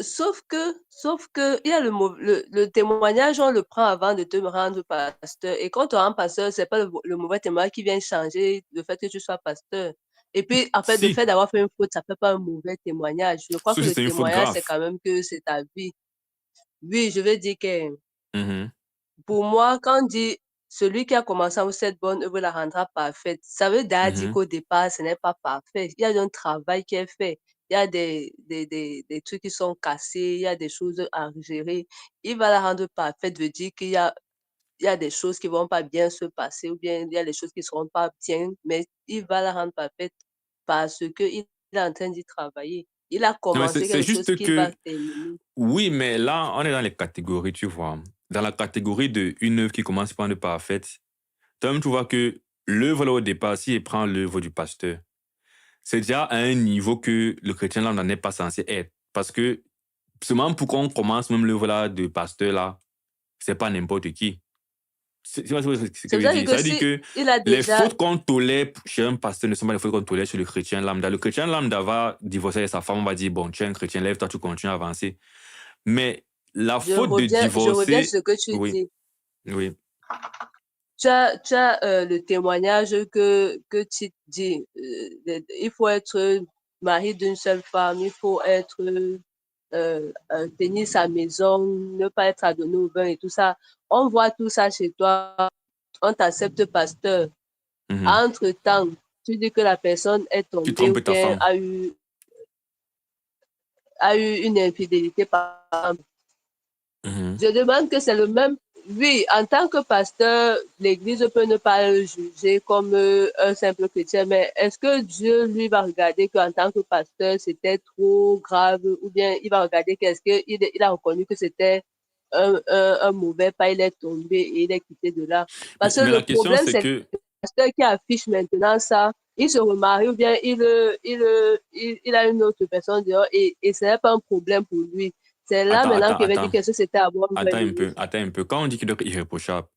il y a le témoignage, on le prend avant de te rendre pasteur. Et quand tu rends pasteur, c'est pas le mauvais témoignage qui vient changer le fait que tu sois pasteur. Et puis, après, le Si, fait d'avoir fait une faute, ça fait pas un mauvais témoignage. Je crois sauf que si le c'est une faute témoignage, c'est grave. quand même que c'est ta vie. Oui, je veux dire que Mhm, pour moi, quand on dit celui qui a commencé avec cette bonne œuvre la rendra parfaite, ça veut dire mhm. qu'au départ, ce n'est pas parfait. Il y a un travail qui est fait. Il y a des trucs qui sont cassés, il y a des choses à gérer. Il va la rendre parfaite, veut dire qu'il y a des choses qui vont pas bien se passer ou bien il y a des choses qui seront pas bien, mais il va la rendre parfaite parce qu'il est en train d'y travailler. Il a Non, mais c'est commencé c'est quelque chose juste qu'il va que, terminer. oui, mais là, on est dans les catégories, tu vois. Dans la catégorie de une œuvre qui commence par une parfaite, toi-même, tu vois que l'œuvre, là, au départ, si il prend l'œuvre du pasteur, c'est déjà à un niveau que le chrétien, là, n'en est pas censé être. Parce que, seulement pour qu'on commence même l'œuvre, là, de pasteur, là, c'est pas n'importe qui. C'est pas ce que C'est je pour veux ça dire. que Ça veut dire si que il a les déjà fautes qu'on tolère chez un pasteur ne sont pas les fautes qu'on tolère chez le chrétien lambda. Le chrétien lambda va divorcer avec sa femme, on va dire, bon, tu es un chrétien, lève-toi, tu continues à avancer. Mais la Je faute de reviens sur divorcer, ce que tu oui, dis. oui. tu as le témoignage que tu dis. Il faut être mari d'une seule femme, il faut être tenir sa maison, ne pas être adonné au vin et tout ça. On voit tout ça chez toi, on t'accepte pasteur. Mhm. Entre-temps, tu dis que la personne est Tu tombée ou trompes ta bien femme. a eu une infidélité par exemple. Mhm. Je demande que c'est le même. Oui, en tant que pasteur, l'Église peut ne pas le juger comme un simple chrétien, mais est-ce que Dieu, lui, va regarder qu'en tant que pasteur, c'était trop grave, ou bien il va regarder qu'est-ce qu'il a reconnu que c'était un mauvais pas, il est tombé et il est quitté de là. Parce que Mais le la question, problème, c'est c'est que que... le pasteur qui affiche maintenant ça, il se remarie ou bien il a une autre personne dehors et ce n'est pas un problème pour lui. C'est là maintenant qu'il va dire qu'est-ce que c'était avoir un vrai ministre. Attends un peu. Quand on dit qu'il doit être irréprochable,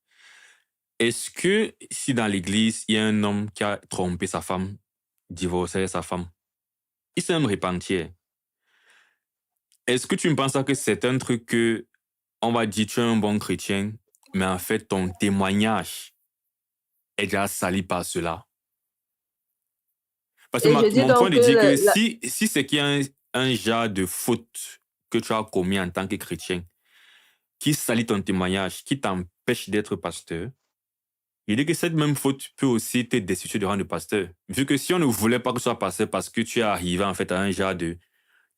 est-ce que si dans l'église, il y a un homme qui a trompé sa femme, divorcé sa femme, il s'est même repentir, est-ce que tu ne penses pas que c'est un truc que, on va dire, tu es un bon chrétien, mais en fait, ton témoignage est déjà sali par cela? Parce que Et je dis mon point donc de que dire que si c'est qu'il y a un genre de faute que tu as commis en tant que chrétien, qui salit ton témoignage, qui t'empêche d'être pasteur, il dit que cette même faute peut aussi te destituer de rang de pasteur. Vu que si on ne voulait pas que tu sois pasteur parce que tu es arrivé en fait à un genre de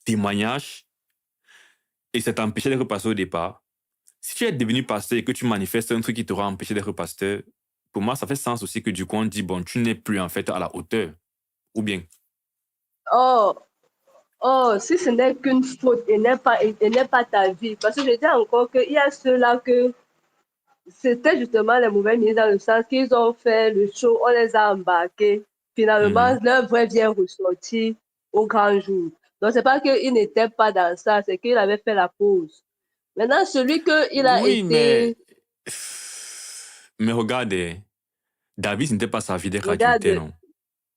témoignage et ça t'empêchait d'être pasteur au départ, si tu es devenu pasteur et que tu manifestes un truc qui t'aura empêché d'être pasteur, pour moi, ça fait sens aussi que du coup, on dit, bon, tu n'es plus en fait à la hauteur. Ou bien. oh, oh, si ce n'est qu'une faute et n'est pas ta vie. Parce que je dis encore qu'il y a ceux-là que c'était justement les mauvais ministres dans le sens qu'ils ont fait le show, on les a embarqués. Finalement, Mhm. leur vrai vient ressortir au grand jour. Donc, c'est pas qu'il n'était pas dans ça, c'est qu'il avait fait la pause. Maintenant, celui qu'il a Oui, été, mais regarde, David, ce n'était pas sa vie d'être adultère, regarde, non.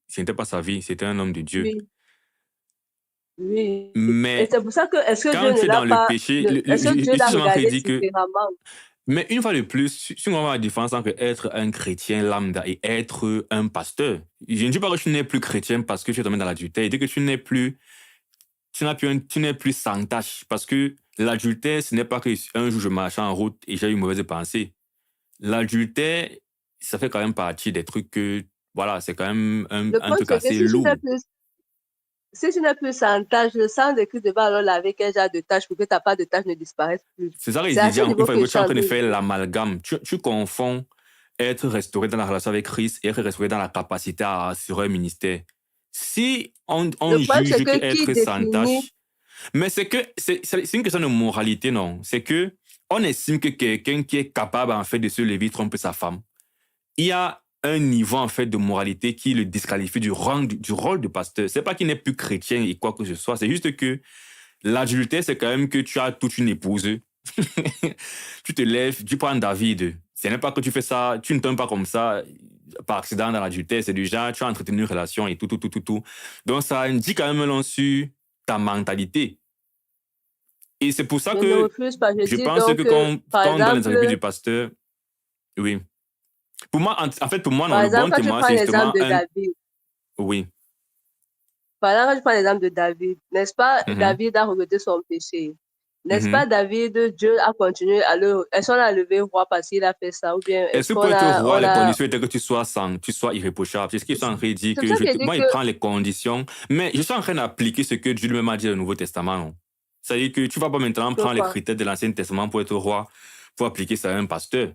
Ce n'était pas sa vie, c'était un homme de Dieu. oui, oui. Et Mais c'est pour ça que, est-ce que Dieu quand ne tu es l'a dans le pas, péché, est-ce que Dieu je l'a suis seulement regardé dit que, différemment? mais une fois de plus, si on va voir la différence entre être un chrétien lambda et être un pasteur, je ne dis pas que tu n'es plus chrétien parce que tu es tombé dans l'adultère, je dis que tu n'es plus, tu n'es plus sans tâche parce que l'adultère, ce n'est pas que un jour je marchais en route et j'ai eu une mauvaise pensée. L'adultère, ça fait quand même partie des trucs que, voilà, c'est quand même Le un point, truc c'est que assez lourd. si tu n'es plus sans tâche, le sang de Christ devait alors laver quel genre de tâche pour que ta part de tâche ne disparaisse plus. C'est ça que C'est j'ai à dit ce une niveau fois que que je tu suis es en en train de train de faire dire. l'amalgame. Tu confonds être restauré dans la relation avec Christ et être restauré dans la capacité à assurer un ministère. Si on Le problème, c'est juge que que qui être sans définit, tâche, mais c'est que c'est une question de moralité, non? C'est que on estime que quelqu'un qui est capable en fait de se lever trompe sa femme. Il y a un niveau en fait de moralité qui le disqualifie du rôle de pasteur. C'est pas qu'il n'est plus chrétien et quoi que ce soit. C'est juste que l'adultère, c'est quand même que tu as toute une épouse. Tu te lèves, tu prends David. Ce n'est pas que tu fais ça, tu ne tombes pas comme ça par accident dans l'adultère. C'est du genre, tu as entretenu une relation et tout, tout, tout, tout, tout. Donc, ça dit quand même long sur ta mentalité. Et c'est pour ça je ne que refuse pas. Je je dis pense que donc, par quand on donne les attributs exemple, du pasteur, oui. Pour moi, en fait, pour moi, non, par le bon exemple, quand tu témoin, prends c'est l'exemple justement de un. David, Oui. par exemple, quand tu prends l'exemple de David, n'est-ce pas, Mhm, David a regretté son péché. N'est-ce pas, mhm. David, Dieu a continué à le, est-ce qu'on a levé roi parce qu'il a fait ça, ou bien est-ce Est-ce que pour qu'on être a, roi, on les a, conditions étaient que tu sois sans, tu sois irréprochable? C'est ce qu'ils sont en train de dire c'est pour que ça qu'il dit moi, que, il prend les conditions, mais je suis en train d'appliquer ce que Dieu lui-même a dit dans le Nouveau Testament. Non? C'est-à-dire que tu vas pas maintenant que prendre les quoi? critères de l'Ancien Testament pour être roi, pour appliquer ça à un pasteur.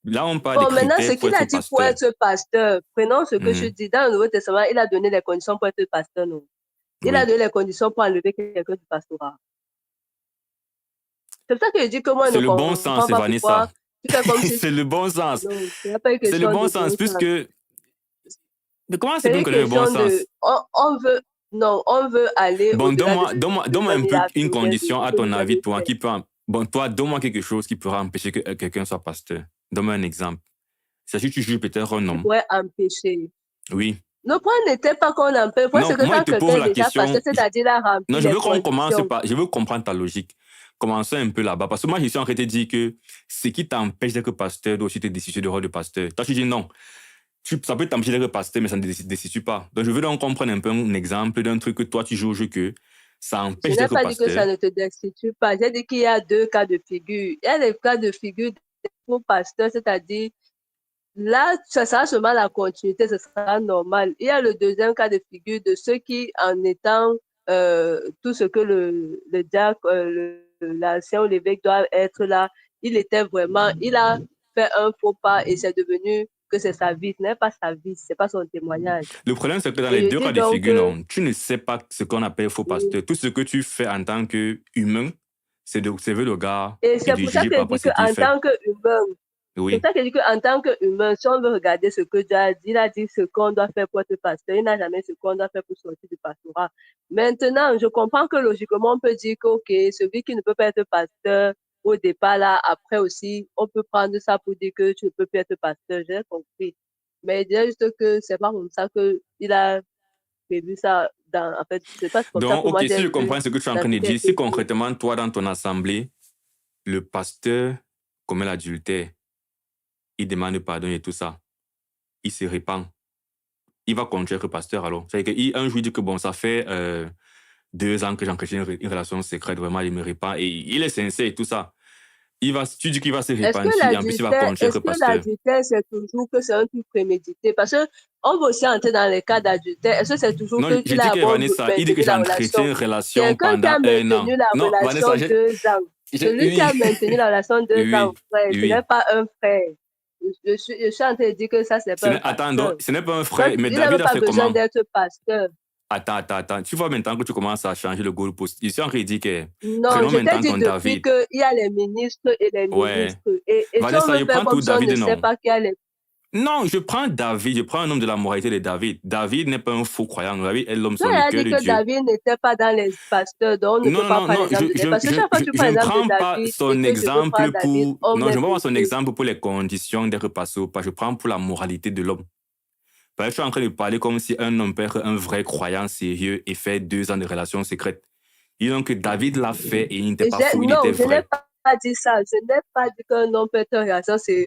Là, on parle des Bon, maintenant, ce critères pour qu'il être a dit pour pasteur. être pasteur, prenons ce que je Mhm. dis. Dans le Nouveau Testament, il a donné les conditions pour être pasteur, non? Il a Oui. donné les conditions pour enlever quelqu'un du pastorat. C'est pour ça que je dis que moi, je C'est ne le bon sens, comprends pas Vanessa. pourquoi tu fais comme si... C'est le bon sens. Non, ce n'est pas une C'est le question bon de sens, bon puisque... sens. Mais comment c'est C'est qu'on une connaît le bon question de... sens? On veut... Non, on veut aller Bon, au-delà de donne-moi un peu une ou bien de condition ce à que ton vous avis, avez toi, fait. qui peut... Bon, toi, donne-moi quelque chose qui pourra empêcher que quelqu'un soit pasteur. Donne-moi un exemple. C'est si tu juges peut-être un Qui homme. pourrait empêcher. Oui. Le point n'était pas qu'on empêche. Le point, Non, c'est que moi, je quand te quelqu'un pose est la déjà pasteur, question. c'est-à-dire il a Non, rempli je les veux qu'on commence conditions. par... Je veux comprendre ta logique. commençons un peu là-bas. Parce que moi, je suis en train de te dire que ce qui t'empêche d'être pasteur doit aussi te destituer du rôle de pasteur. Toi, tu dis non. Ça peut t'empêcher d'être pasteur, mais ça ne te destitue pas. Donc, je veux donc comprendre un peu un exemple d'un truc que toi, tu joues au jeu que ça Je empêche n'ai d'être pas dit que ça pasteur. ne te destitue pas. J'ai dit qu'il y a deux cas de figure. Il y a les cas de figure des faux pasteurs, c'est-à-dire, là, ça sera seulement la continuité, ce sera normal. Il y a le deuxième cas de figure de ceux qui, en étant tout ce que le diacre, l'ancien ou l'évêque doit être là, il a fait un faux pas et c'est devenu que c'est sa vie. Ce n'est pas sa vie, c'est pas son témoignage. Le problème, c'est que dans Et les je deux dis cas de donc figure, que non, tu ne sais pas ce qu'on appelle faux pasteur. Tout ce que tu fais en tant qu'humain, c'est d'observer le gars et et c'est de pour ça juger que par je rapport à dis ce qu'il qu'en fait. tant qu'humain, c'est Oui. ça que je dis qu'en tant qu'humain, si on veut regarder ce que Dieu a dit, il a dit ce qu'on doit faire pour être pasteur. Il n'a jamais ce qu'on doit faire pour sortir du pastorat. Maintenant, je comprends que logiquement, on peut dire que, OK, celui qui ne peut pas être pasteur au départ, là, après aussi, on peut prendre ça pour dire que tu ne peux plus être pasteur. J'ai compris. Mais il dit juste que c'est pas comme ça qu'il a prévu ça. En fait, c'est pas comme ça Donc, que moi OK, si j'ai je vu comprends ce que tu es en dans train ce de qui a dire, si été dit. concrètement, toi, dans ton assemblée, le pasteur commet l'adultère, il demande pardon et tout ça, il se répand, il va continuer à être pasteur alors. C'est-à-dire qu'un jour, il dit que bon, ça fait 2 ans que j'entretiens une relation secrète, vraiment, il me répand et il est sincère et tout ça. Tu dis qu'il va se repentir et en plus, il va continuer à être pasteur. C'est toujours que c'est un truc prémédité? Parce que on va aussi entrer dans les cas d'adultère. Est-ce que c'est toujours Non, je qu'il dis a que bon Vanessa, il dit que maintenu la j'entretiens relation? une relation Quelqu'un qui pendant a 1 an. maintenu la Non, relation Vanessa, 2 ans, celui qui oui, a maintenu la relation deux ans, oui, frère, ce n'est oui. pas un frère. Je suis en train de dire que ça, c'est pas un Attends, donc, pasteur. ce n'est pas un Toi, frère, mais il n'a même David a pas fait besoin comment? d'être pasteur. Attends. Tu vois maintenant que tu commences à changer le goalpost. Je suis en train de dire que Non, prenons je t'ai maintenant dit ton depuis David. qu'il y a les ministres et les Ouais. ministres. Et si on Vanessa, veut je faire prends comme tout si on David, ne sait non. pas qu'il y a les... Non, je prends David, je prends un homme de la moralité de David. David n'est pas un faux croyant. David est l'homme Toi, selon il le a cœur dit de que Dieu. David n'était pas dans les pasteurs, donc on ne Non, peut non, pas non, prendre non, l'exemple de David. Parce que chaque fois que tu je prends ne l'exemple de prends pas David et son que je veux prendre exemple David, pour... on Non, m'est je ne prends pas son bloqué. exemple pour les conditions d'être passé ou pas. Je prends pour la moralité de l'homme. Parce que je suis en train de parler comme si un homme peut être un vrai croyant sérieux et fait 2 ans de relation secrète. Disons que David l'a fait et il n'était pas faux, il Non, était je n'ai vrai. pas dit ça. Je n'ai pas dit qu'un homme peut être en relation, c'est...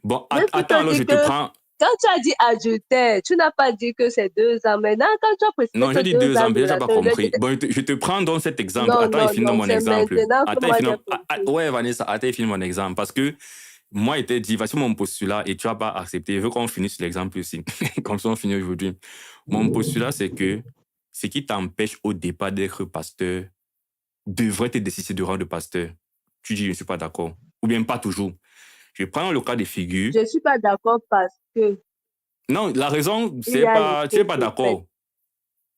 Bon, J'ai attends, plutôt alors je dit te que prends... quand tu as dit adultère, tu n'as pas dit que c'est 2 ans. Maintenant, quand tu as précisé Non, que j'ai dit 2 2 ans ans, de mais j'ai pas relation, j'ai dit... compris. Bon, je te prends donc cet exemple. Non, Attends, il non, finit non, mon c'est exemple. maintenant que Attends, moi j'ai compris. ouais, Vanessa, attends, il finit mon exemple. Parce que moi, il t'a dit, voici mon postulat et tu n'as pas accepté. Je veux qu'on finisse l'exemple aussi. Comme ça, on finit aujourd'hui. Mon postulat, c'est que ce qui t'empêche au départ d'être pasteur devrait te décider de rang de pasteur. Tu dis, je ne suis pas d'accord. Ou bien pas toujours. Je prends le cas de figure. Je ne suis pas d'accord parce que Non, la raison, il y c'est a les pas, tu n'es faux pas prophètes. d'accord.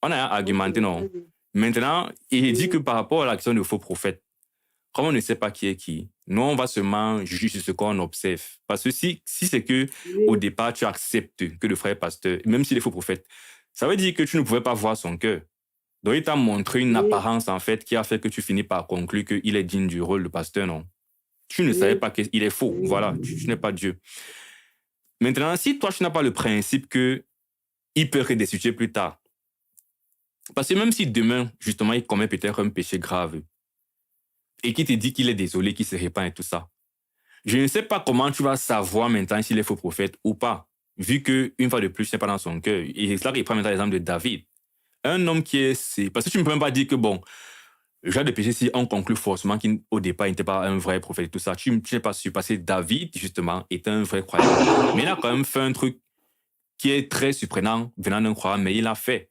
On a Ok, argumenté, non. vas-y. Maintenant, il dit que Oui, par rapport à l'action de faux prophètes, comme on ne sait pas qui est qui, nous, on va seulement juger sur ce qu'on observe. Parce que si c'est que au oui, départ, tu acceptes que le frère est pasteur, même s'il est faux prophète, ça veut dire que tu ne pouvais pas voir son cœur. Donc, il t'a montré une oui, apparence, en fait, qui a fait que tu finis par conclure qu'il est digne du rôle de pasteur, non. Tu ne savais oui, pas qu'il est faux. oui. Voilà, tu n'es pas Dieu. Maintenant, si toi, tu n'as pas le principe que il peut être destitué plus tard, parce que même si demain, justement, il commet peut-être un péché grave et qu'il te dit qu'il est désolé, qu'il se répand et tout ça, je ne sais pas comment tu vas savoir maintenant s'il est faux prophète ou pas, vu que une fois de plus, ce n'est pas dans son cœur. Et c'est là qu'il prend maintenant l'exemple de David. Un homme qui est... Parce que tu ne peux même pas dire que, bon, le genre de péché, si on conclut forcément qu'au départ, il n'était pas un vrai prophète et tout ça, tu n'es pas sûr, parce que David, justement, est un vrai croyant. Mais il a quand même fait un truc qui est très surprenant venant d'un croyant, mais il l'a fait.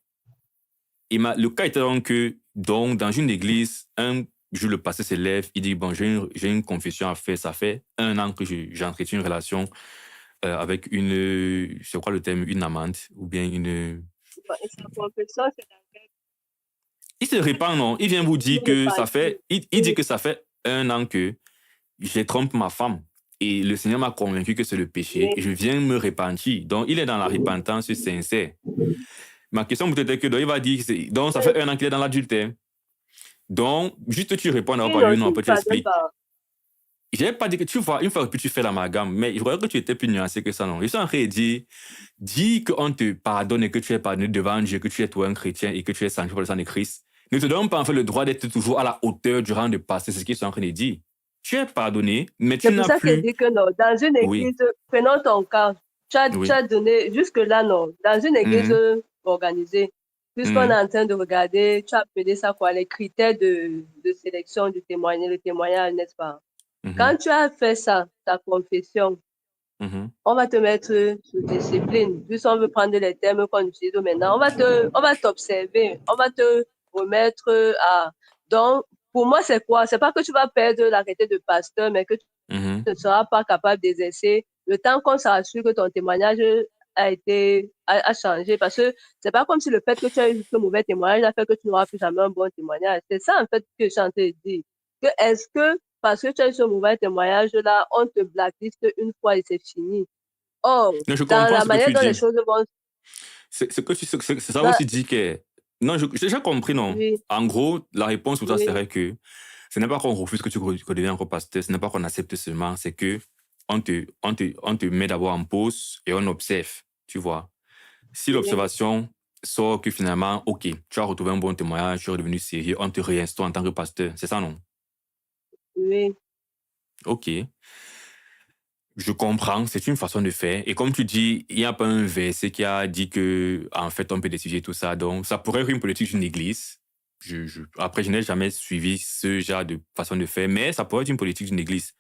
Et le cas était donc que, dans une église, un jour, le pasteur se lève, il dit, bon, j'ai une confession à faire, ça fait 1 an que j'entretiens une relation avec une, c'est quoi le terme, une amante, ou bien une... Et sa confession, c'est dans quel Il se répand, non, il vient vous dire que ça repentir. fait, il dit que ça fait 1 an que je trompe ma femme. Et le Seigneur m'a convaincu que c'est le péché, Oui, et je viens me repentir. Donc, il est dans la repentance sincère. Ma question peut-être est que, donc, il va dire, donc, ça fait 1 an qu'il est dans l'adultère. Donc, juste tu réponds d'avoir pas non, eu non, tu ne après tu savais expliques. pas. Je n'ai pas dit que tu vois, une fois que tu fais l'amalgame, mais je croyais que tu étais plus nuancé que ça, non. Je suis en train de dire qu'on te pardonne et que tu es pardonné devant Dieu, que tu es toi un chrétien et que tu es sanctifié par le sang de Christ, ne te donne pas en fait le droit d'être toujours à la hauteur du rang de pasteur. C'est ce qu'ils sont en train de dire. Tu es pardonné, mais tu C'est pour n'as ça que je plus... dis que non, dans une Oui, église, prenons ton cas, tu oui. as donné, jusque-là, non, dans une église Mhm, organisée, puisqu'on est mhm, en train de regarder, tu as appelé ça quoi, les critères de sélection du témoignage, le témoignage, n'est-ce pas? mhm, Quand tu as fait ça, ta confession, mhm. on va te mettre sous discipline. Puisqu'on veut prendre les termes qu'on utilise maintenant, on va t'observer, on va te remettre à. Donc, pour moi, c'est quoi? C'est pas que tu vas perdre l'arrêté de pasteur, mais que tu Mhm. ne seras pas capable d'exercer le temps qu'on s'assure que ton témoignage a changé. Parce que c'est pas comme si le fait que tu as eu ce mauvais témoignage a fait que tu n'auras plus jamais un bon témoignage. C'est ça, en fait, que je suis en train de dire. Que est-ce que parce que tu as eu ce mauvais témoignage-là, on te blackliste une fois et c'est fini? Or, Non, je dans comprends la ce que manière tu dont les dis. choses vont, C'est ça dans- aussi dit que... Non, j'ai déjà compris, non. oui, En gros, la réponse pour toi oui, serait que ce n'est pas qu'on refuse que tu redeviens encore pasteur, ce n'est pas qu'on accepte seulement, c'est que on te met d'abord en pause et on observe, tu vois. Si oui, l'observation sort que finalement, OK, tu as retrouvé un bon témoignage, tu es redevenu sérieux, on te réinstaure en tant que pasteur, c'est ça, non? oui. OK. Je comprends, c'est une façon de faire. Et comme tu dis, il n'y a pas un verset qui a dit que, en fait, on peut décider tout ça. Donc, ça pourrait être une politique d'une église. Après, je n'ai jamais suivi ce genre de façon de faire, mais ça pourrait être une politique d'une église.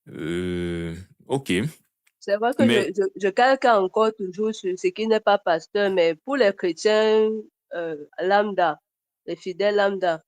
Euh, ok. C'est vrai que Mais, je calque encore toujours sur ce qui n'est pas pasteur, mais pour les chrétiens lambda, les fidèles lambda,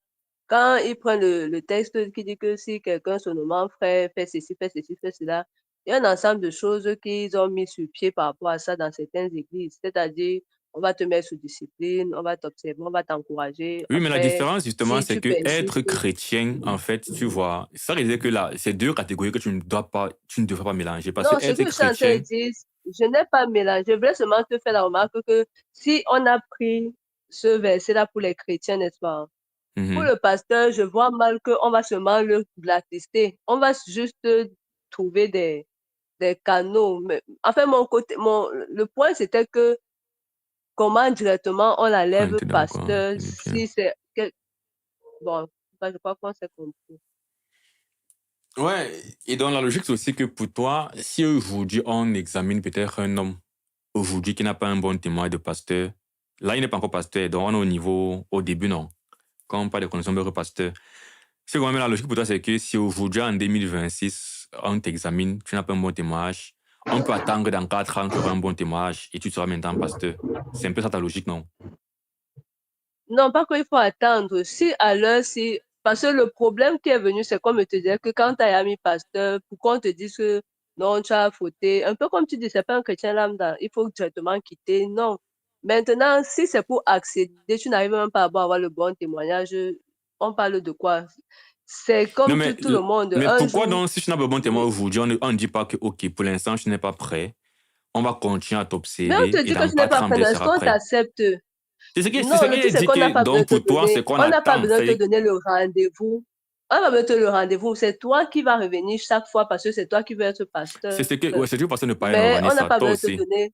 quand ils prennent le texte qui dit que si quelqu'un se nommant frère fait ceci, fait ceci, fait cela, il y a un ensemble de choses qu'ils ont mis sur pied par rapport à ça dans certaines églises. C'est-à-dire, on va te mettre sous discipline, on va t'observer, on va t'encourager. oui, mais la Après, différence, justement, si c'est tu que être persistes. chrétien, en fait, tu vois, ça veut dire que là, c'est deux catégories que tu ne devrais pas mélanger. Parce que Non, ce être que je suis en train de chrétien, dire, je n'ai pas mélangé. Je voulais seulement te faire la remarque que si on a pris ce verset-là pour les chrétiens, n'est-ce pas? Pour mhm. le pasteur, je vois mal qu'on va seulement le blacklister. On va juste trouver des canaux. Mais, enfin, le point, c'était que comment directement on On enlève était d'accord, pasteur on est bien. si c'est... Bon, je crois qu'on s'est compris. Ouais, et dans la logique, c'est aussi que pour toi, si aujourd'hui on examine peut-être un homme aujourd'hui qui n'a pas un bon témoin de pasteur, là il n'est pas encore pasteur, donc on est au niveau, au début, non. Quand on parle de conditions de pasteur. C'est quand même la logique pour toi, c'est que si aujourd'hui en 2026, on t'examine, tu n'as pas un bon témoignage, on peut attendre dans 4 ans, tu auras un bon témoignage et tu seras maintenant pasteur. C'est un peu ça ta logique, non? Non, pas qu'il faut attendre. Si à l'heure, si... Parce que le problème qui est venu, c'est comme je te disais que quand tu as mis pasteur, pourquoi on te dit que non, tu as fauté. Un peu comme tu dis, c'est pas un chrétien lambda. Il faut directement quitter. Non. Maintenant, si c'est pour accéder, tu n'arrives même pas à avoir le bon témoignage. On parle de quoi? C'est Non, comme tout le monde. mais Un pourquoi jour, donc, si tu n'as pas de bon témoin oui. aujourd'hui, on ne dit pas que, OK, pour l'instant, tu n'es pas prêt, on va continuer à Mais on t'observer te et dit que dans tu n'es 4 pas ans, prêt. peut-être, tu Est-ce seras qu'on prêt. t'accepte? C'est ce Non, le qu'il truc, a c'est dit qu'on n'a que, pas besoin donc, de pour te toi, c'est donner, qu'on on n'a pas attend. besoin de te donner le rendez-vous. On va te le rendez-vous. C'est toi qui vas revenir chaque fois parce que c'est toi qui veux être C'est pasteur. ce que, ouais, c'est juste parce que ne pas Mais on n'a ça. pas Toi besoin de te aussi. donner.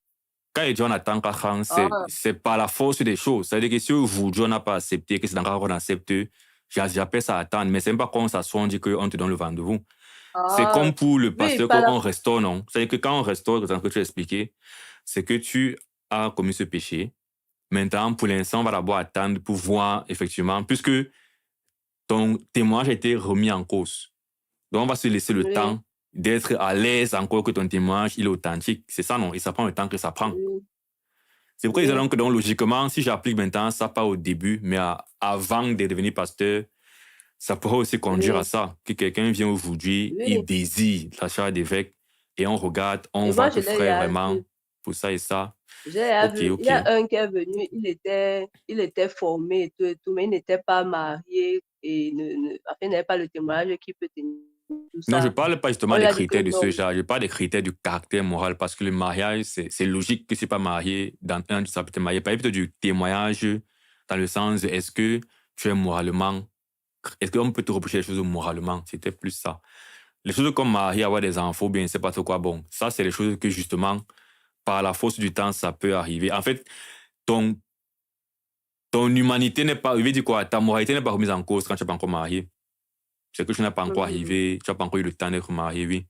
Quand il dit on attend 4 ans, Ah, c'est pas la force des choses. C'est-à-dire que si aujourd'hui on n'a pas accepté, que c'est dans 4 ans qu'on accepte, j'appelle ça attendre. Mais c'est même pas quand on s'assoit, on dit qu'on te donne le rendez-vous. C'est ah. comme pour le Oui, pasteur, par quand la... on restaure, non? C'est-à-dire que quand on restaure, comme que tu as expliqué, c'est que tu as commis ce péché. Maintenant, pour l'instant, on va d'abord attendre pour voir, effectivement, puisque ton témoignage a été remis en cause. Donc, on va se laisser le Oui, temps d'être à l'aise encore que ton témoignage il est authentique. C'est ça, non? Et ça prend le temps que ça prend. oui, C'est pourquoi ils oui, disent donc, logiquement, si j'applique maintenant ça, pas au début, mais avant de devenir pasteur, ça pourrait aussi conduire à oui, ça. Que quelqu'un vient aujourd'hui, il oui. désire la chaire d'évêque, et on regarde, on Et moi, voit je que l'ai frère, déjà vraiment, vu. pour ça et ça. J'ai déjà Ok, vu. Il y ok. a un qui est venu, il était formé et tout, mais il n'était pas marié et enfin, il n'avait pas le témoignage qui peut tenir tout Non, je ça. parle pas On justement lui des a dit que critères de ce non. genre, je parle des critères du caractère moral, parce que le mariage, c'est logique que tu pas marié, dans un, tu peux te marier. Pas plutôt du témoignage, dans le sens, est-ce que tu es moralement, est-ce qu'on peut te reprocher les choses moralement? C'était plus ça. Les choses comme marier, avoir des enfants, bien, c'est pas trop quoi. Bon, ça, c'est les choses que justement, par la force du temps, ça peut arriver. En fait, ton, ton humanité n'est pas, je veux dire quoi, ta moralité n'est pas remise en cause quand tu n'es pas encore marié. C'est que tu n'as pas encore arrivé, tu n'as pas encore eu le temps d'être marié, oui.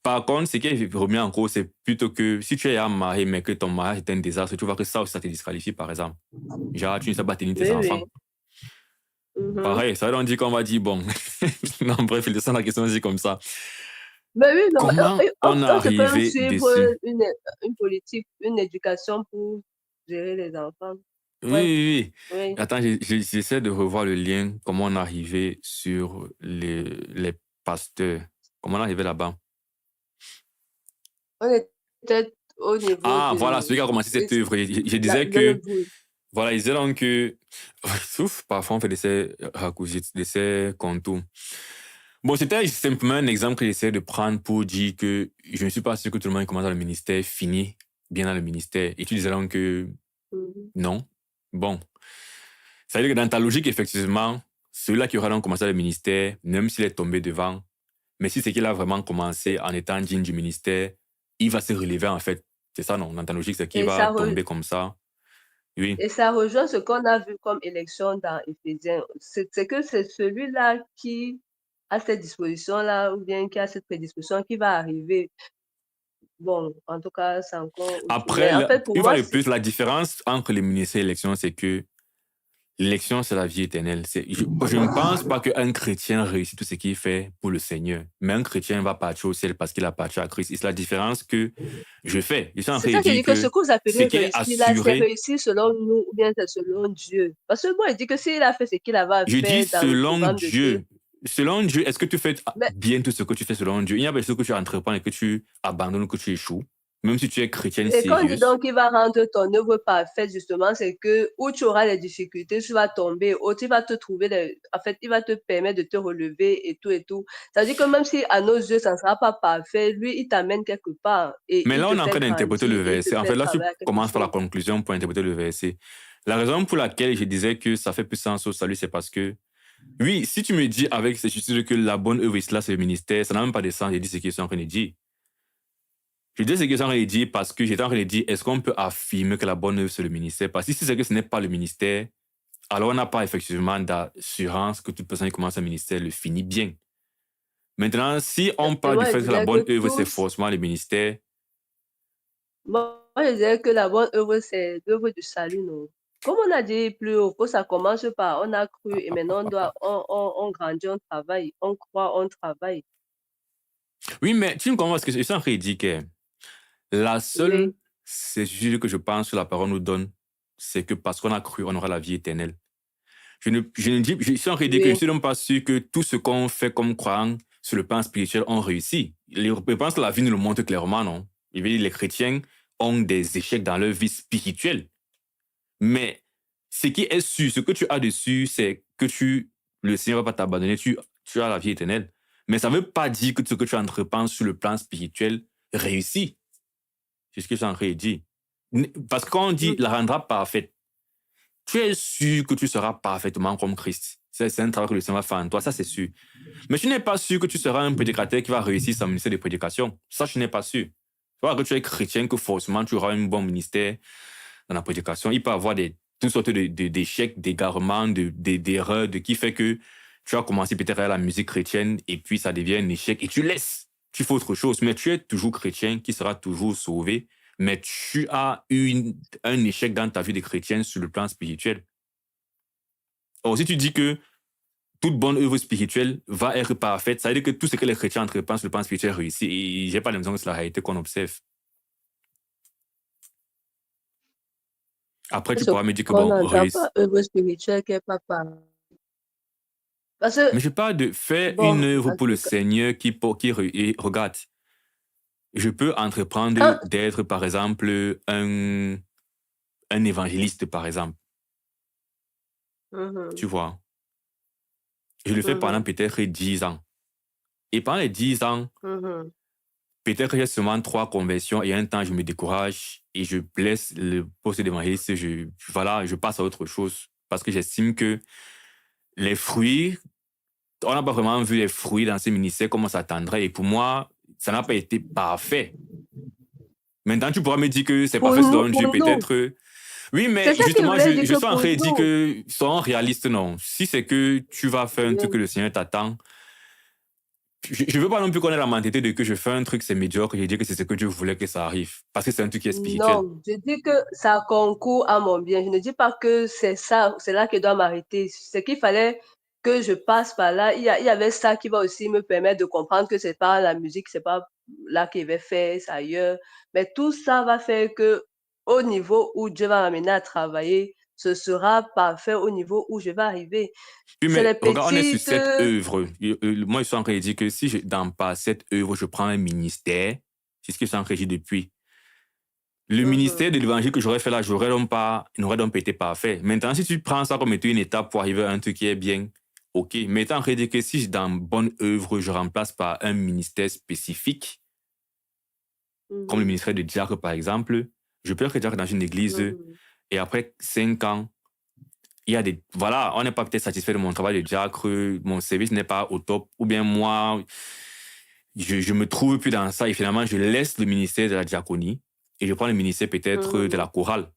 Par contre, ce qui est remis en cause, c'est plutôt que si tu es marié, mais que ton mariage est un désastre, tu vois que ça aussi, ça te disqualifie, par exemple. Genre, tu ne sais pas tenir tes Oui, enfants. oui. Mhm. Pareil, ça veut dire qu'on va dire, bon, non, bref, il descend la question aussi comme ça. Mais oui, non, Comment on est on se peut même arrivé suivre dessus? une politique, une éducation pour gérer les enfants. Oui, Ouais, oui, oui. oui. Attends, j'essaie de revoir le lien, comment on est arrivé sur les pasteurs. Comment on est arrivé là-bas? On était au niveau Ah, voilà, de celui qui a commencé cette œuvre. Je disais que, l'œuvre. voilà, il disait donc que, sauf parfois on fait des raccourcis, des contours. Bon, c'était simplement un exemple que j'essaie de prendre pour dire que je ne suis pas sûr que tout le monde qui commence dans le ministère finit bien dans le ministère. Et tu disais donc que Mhm. non. Bon. Ça veut dire que dans ta logique, effectivement, celui-là qui aura donc commencé dans le ministère, même s'il est tombé devant, mais si c'est qu'il a vraiment commencé en étant digne du ministère, il va se relever en fait. C'est ça, non? Dans ta logique, c'est qu'il Et va ça, tomber comme ça. Oui. et ça rejoint ce qu'on a vu comme élection dans Éphésiens. C'est que c'est celui-là qui a cette disposition-là, ou bien qui a cette prédisposition qui va arriver. Bon, en tout cas, c'est encore autre chose. Après, Mais en fait, pour une fois moi, de plus, la différence entre les ministères et l'élection, c'est que l'élection, c'est la vie éternelle. Je ne pense pas qu'un chrétien réussit tout ce qu'il fait pour le Seigneur. Mais un chrétien va partir au ciel parce qu'il a parti à Christ. Et c'est la différence que je fais. Je suis en c'est train de ça que je dire dis que ce que que vous ce appelez qui est réussir là, c'est assuré, réussir selon nous ou bien c'est selon Dieu. Parce que moi, je dis que s'il a fait ce qu'il avait à je dis faire dans le selon programme de Dieu, Dieu. Selon Dieu, est-ce que tu fais mais bien tout ce que tu fais selon Dieu? Il y a des choses que tu entreprends et que tu abandonnes ou que tu échoues. Même si tu es chrétienne et quand on dit sérieuse. donc qu'il va rendre ton œuvre parfaite, justement, c'est que où tu auras les difficultés, tu vas tomber, ou tu vas te trouver, en fait, il va te permettre de te relever et tout et tout. Ça veut dire que même si à nos yeux, ça ne sera pas parfait, lui, il t'amène quelque part et Mais il là, on te est en fait train d'interpréter le grandir et il te verset. En fait fait, là, tu travailler à quelque commences par la chose. conclusion pour interpréter le verset. La raison pour laquelle je disais que ça fait plus sens au salut, c'est parce que, oui, si tu me dis avec certitude que la bonne œuvre là, c'est le ministère, ça n'a même pas de sens. J'ai dit ce qu'ils sont en train de dire. Je dis ce qu'ils sont en train de dire parce que j'étais en train de dire, est-ce qu'on peut affirmer que la bonne œuvre, c'est le ministère? Parce que si c'est que ce n'est pas le ministère, alors on n'a pas effectivement d'assurance que toute personne qui commence un ministère le finit bien. Maintenant, si on Et parle du moi, je fait que la disais bonne que œuvre, c'est tous, forcément le ministère, moi, je disais que la bonne œuvre, c'est l'œuvre du salut, non? Comme on a dit plus haut, que ça commence par on a cru et maintenant on grandit, on travaille, on croit, on travaille. oui, mais tu me comprends ce que je suis en train de dire que la seule Oui, certitude que je pense que la parole nous donne, c'est que parce qu'on a cru, on aura la vie éternelle. Je suis en train de dire que je ne oui. suis même pas sûr que tout ce qu'on fait comme croyant sur le plan spirituel, on réussit. Je pense que la vie nous le montre clairement, non? Je veux dire, les chrétiens ont des échecs dans leur vie spirituelle. Mais ce qui est sûr, ce que tu as dessus, c'est que le Seigneur ne va pas t'abandonner, tu as la vie éternelle. Mais ça ne veut pas dire que ce que tu entreprends sur le plan spirituel réussit. C'est ce que j'ai en train de dire. Parce que quand on dit Mm. la rendra parfaite, tu es sûr que tu seras parfaitement comme Christ. C'est un travail que le Seigneur va faire en toi, ça c'est sûr. Mais tu n'es pas sûr que tu seras un prédicateur qui va réussir son ministère de prédication. Ça, je n'ai pas sûr. Tu vois que tu es chrétien, que forcément tu auras un bon ministère dans la prédication. Il peut y avoir toutes sortes d'échecs, d'égarements, d'erreurs, qui fait que tu as commencé peut-être à la musique chrétienne et puis ça devient un échec et tu laisses. Tu fais autre chose. Mais tu es toujours chrétien qui sera toujours sauvé. Mais tu as eu un échec dans ta vie de chrétienne sur le plan spirituel. Or, si tu dis que toute bonne œuvre spirituelle va être parfaite, ça veut dire que tout ce que les chrétiens entreprennent sur le plan spirituel réussit. Et j'ai pas l'impression que c'est la réalité qu'on observe. Après, tu Ce pourras me dire que qu'on bon, n'entend réussit. pas, œuvre spirituelle qui est pas par. Parce que, Mais je parle de faire une bon, œuvre en pour le tout cas, Seigneur et regarde, je peux entreprendre quand, d'être, par exemple, un évangéliste, par exemple. Tu Mhm, vois. Je le fais pendant mhm, peut-être 10 ans. Et pendant les 10 ans, mhm, peut-être j'ai seulement 3 conversions et un temps, je me décourage et je laisse le poste d'évangéliste. Voilà, je passe à autre chose. Parce que j'estime que les fruits, on n'a pas vraiment vu les fruits dans ces ministères comme on s'attendrait. Et pour moi, ça n'a pas été parfait. Maintenant, tu pourras me dire que c'est pour parfait nous, selon pour Dieu, nous, peut-être. Oui, C'est mais ça qu'il justement, voulait dire je que suis en pour train de dire nous. que, soyons réalistes, non. Si c'est que tu vas faire un truc que Oui. le Seigneur t'attend, je veux pas non plus connaître la mentalité de que je fais un truc, c'est médiocre, et je dis que c'est ce que Dieu voulait que ça arrive. Parce que c'est un truc qui est spirituel. Non, je dis que ça concourt à mon bien. Je ne dis pas que c'est ça, c'est là que doit m'arrêter. C'est qu'il fallait que je passe par là. Il y avait ça qui va aussi me permettre de comprendre que c'est pas la musique, c'est pas là qu'il va faire, c'est ailleurs. Mais tout ça va faire que au niveau où Dieu va m'amener à travailler, ce sera parfait au niveau où je vais arriver. Oui, C'est les mais regarde, on est sur petites. cette œuvre. Moi, je suis en train de dire que si dans pas cette œuvre, je prends un ministère, c'est ce que je suis en train de dire depuis. Le Mhm, ministère de l'évangile que j'aurais fait là, n'aurait donc pas été parfait. Maintenant, si tu prends ça comme étant une étape pour arriver à un truc qui est bien, ok. Mais étant en train de dire que si dans bonne œuvre, je remplace par un ministère spécifique, comme le mhm, ministère de diacre, par exemple, je peux être diacre dans une église mhm, et après 5 ans, il y a des. Voilà, on n'est pas peut-être satisfait de mon travail de diacre, mon service n'est pas au top, ou bien moi, je me trouve plus dans ça et finalement, je laisse le ministère de la diaconie et je prends le ministère peut-être de la mhm, chorale.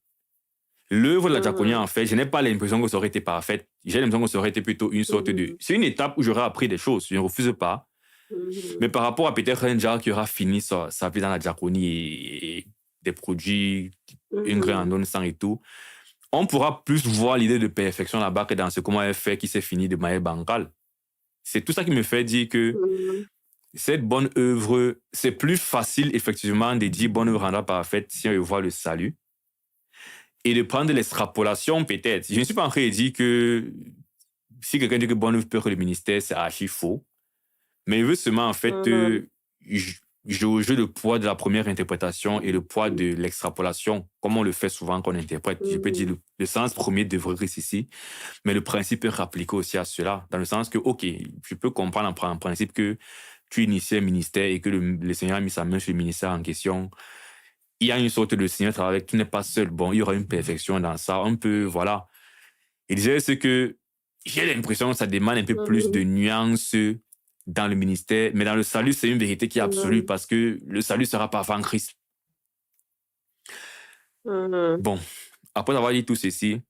L'œuvre de la diaconie, en mhm, fait, je n'ai pas l'impression que ça aurait été parfaite. J'ai l'impression que ça aurait été plutôt une sorte de. mhm, C'est une étape où j'aurais appris des choses, je ne refuse pas. Mais mhm, par rapport à peut-être un diacre qui aura fini sa vie dans la diaconie et des produits, une graine en mhm, donne sang et tout, on pourra plus voir l'idée de perfection là-bas que dans ce comment elle fait qui s'est fini de manière bancale. C'est tout ça qui me fait dire que mhm. cette bonne œuvre, c'est plus facile effectivement de dire bonne œuvre rendra parfaite si on voit le salut et de prendre l'extrapolation peut-être. Je ne suis pas en train de dire que si quelqu'un dit que bonne œuvre peut que le ministère, c'est archi faux. Mais il veut seulement, en fait, Mhm, jauger le poids de la première interprétation et le poids de l'extrapolation, comme on le fait souvent qu'on interprète. Je peux dire mhm, le sens premier devrait rester ici, mais le principe est appliqué aussi à cela, dans le sens que, OK, je peux comprendre en principe que tu inities un ministère et que le Seigneur a mis sa main sur le ministère en question. Il y a une sorte de Seigneur travail avec, tu n'es pas seul. Bon, il y aura une perfection dans ça. On peut, voilà. Il disait ce que j'ai l'impression que ça demande un peu plus de mhm, nuances dans le ministère, mais dans le salut, c'est une vérité qui est absolue mhm, parce que le salut sera pas avant Christ. mhm, Bon, après avoir dit tout ceci,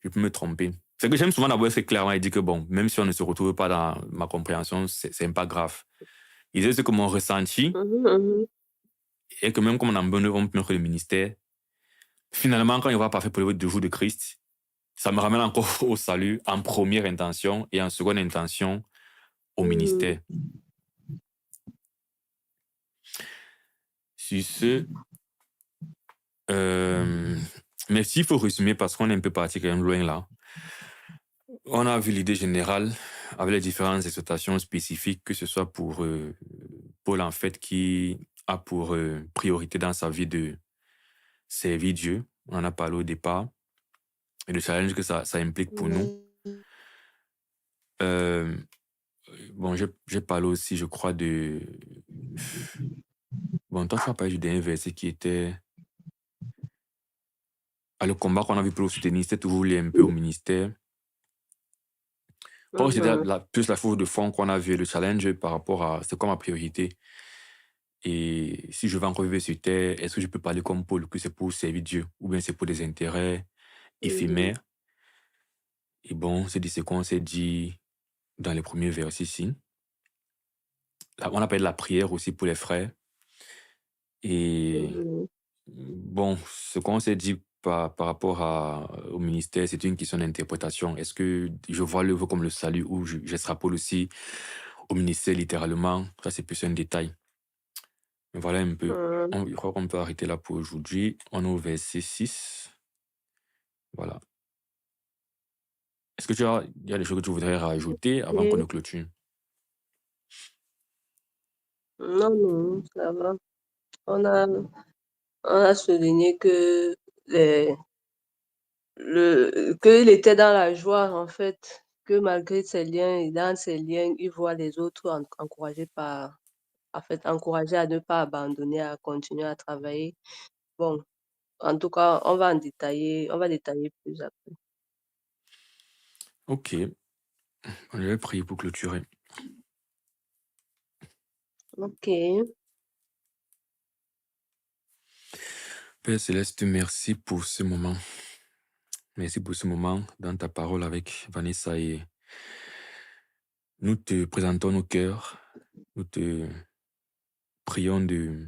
je peux me tromper. C'est que j'aime souvent d'abord c'est clairement et dire que bon, même si on ne se retrouve pas dans ma compréhension, c'est pas grave. Il disait ce que mon ressenti mhm, mhm, est que même comme on a bonne on peut le ministère, finalement, quand il va parfait pour le jour de Christ, ça me ramène encore au salut en première intention et en seconde intention au mhm. ministère. Sur ce, Euh, mais s'il faut résumer, parce qu'on est un peu parti quand même loin là, on a vu l'idée générale avec les différentes exhortations spécifiques, que ce soit pour Paul en fait qui a pour priorité dans sa vie de servir Dieu. On en a parlé au départ et le challenge que ça implique pour nous. Oui. Euh, bon, j'ai parlé aussi, je crois, de. Bon, toi, tu as parlé du dernier verset qui était. Le combat qu'on a vu pour le soutenir, c'était toujours lié un peu au ministère. Quand c'était Mhm, plus la faute de fond qu'on a vu, le challenge par rapport à c'est quoi ma priorité. Et si je vais encore vivre sur terre, est-ce que je peux parler comme Paul, que c'est pour servir Dieu, ou bien c'est pour des intérêts mhm, éphémères. Et bon, c'est ce qu'on s'est dit dans les premiers versets ici. Là, on appelle la prière aussi pour les frères. Et mhm, bon, ce qu'on s'est dit par rapport au ministère, c'est une question d'interprétation. Est-ce que je vois l'œuvre comme le salut ou j'extrapole aussi au ministère littéralement? Ça, c'est plus un détail. Mais voilà un peu. mhm. Je crois qu'on peut arrêter là pour aujourd'hui. On est au verset 6. Voilà. Est-ce que il y a des choses que tu voudrais rajouter avant qu'on ne Et clôture? non, non, ça va. On a, on a souligné que les, qu'il était dans la joie, en fait, que malgré ses liens et dans ses liens, il voit les autres encouragés par, en fait, encouragés à ne pas abandonner, à continuer à travailler. Bon, en tout cas, on va détailler plus après. Ok. Je vais prier pour clôturer. Ok. Père Céleste, merci pour ce moment. Merci pour ce moment dans ta parole avec Vanessa et nous te présentons nos cœurs. Nous te prions de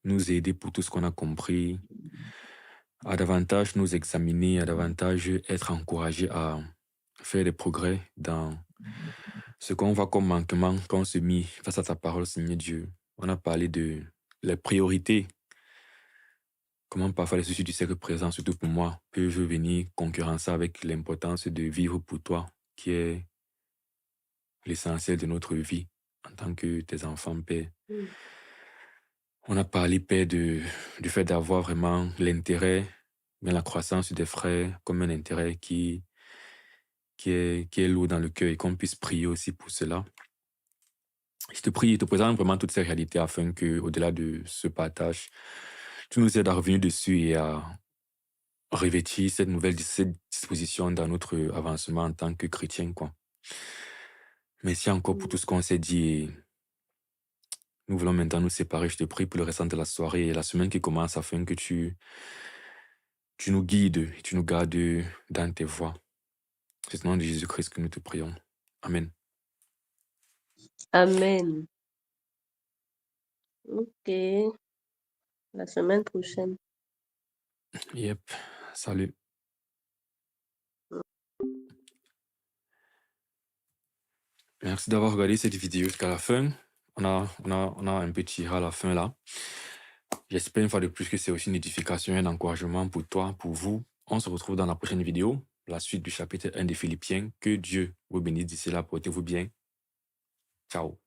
nous aider pour tout ce qu'on a compris, à davantage nous examiner, à davantage être encouragés à faire des progrès dans ce qu'on voit comme manquement quand on se mit face à ta parole, Seigneur Dieu. On a parlé de les priorités, comment parfois les soucis du siècle présent, surtout pour moi, peuvent venir concurrencer avec l'importance de vivre pour toi, qui est l'essentiel de notre vie en tant que tes enfants, Père. On a parlé, Père, du fait d'avoir vraiment l'intérêt, mais la croissance des frères comme un intérêt qui est lourd dans le cœur et qu'on puisse prier aussi pour cela. Je te prie, je te présente vraiment toutes ces réalités afin que, au-delà de ce partage, tu nous aides à revenir dessus et à revêtir cette disposition dans notre avancement en tant que chrétien, quoi. Merci encore pour tout ce qu'on s'est dit et nous voulons maintenant nous séparer. Je te prie pour le restant de la soirée et la semaine qui commence afin que tu nous guides et tu nous gardes dans tes voies. C'est au nom de Jésus-Christ que nous te prions. Amen. Amen. Ok. La semaine prochaine. Yep. Salut. Merci d'avoir regardé cette vidéo jusqu'à la fin. On a un peu tiré à la fin là. J'espère une fois de plus que c'est aussi une édification et un encouragement pour toi, pour vous. On se retrouve dans la prochaine vidéo, la suite du chapitre 1 des Philippiens. Que Dieu vous bénisse d'ici là. Portez-vous bien. Ciao.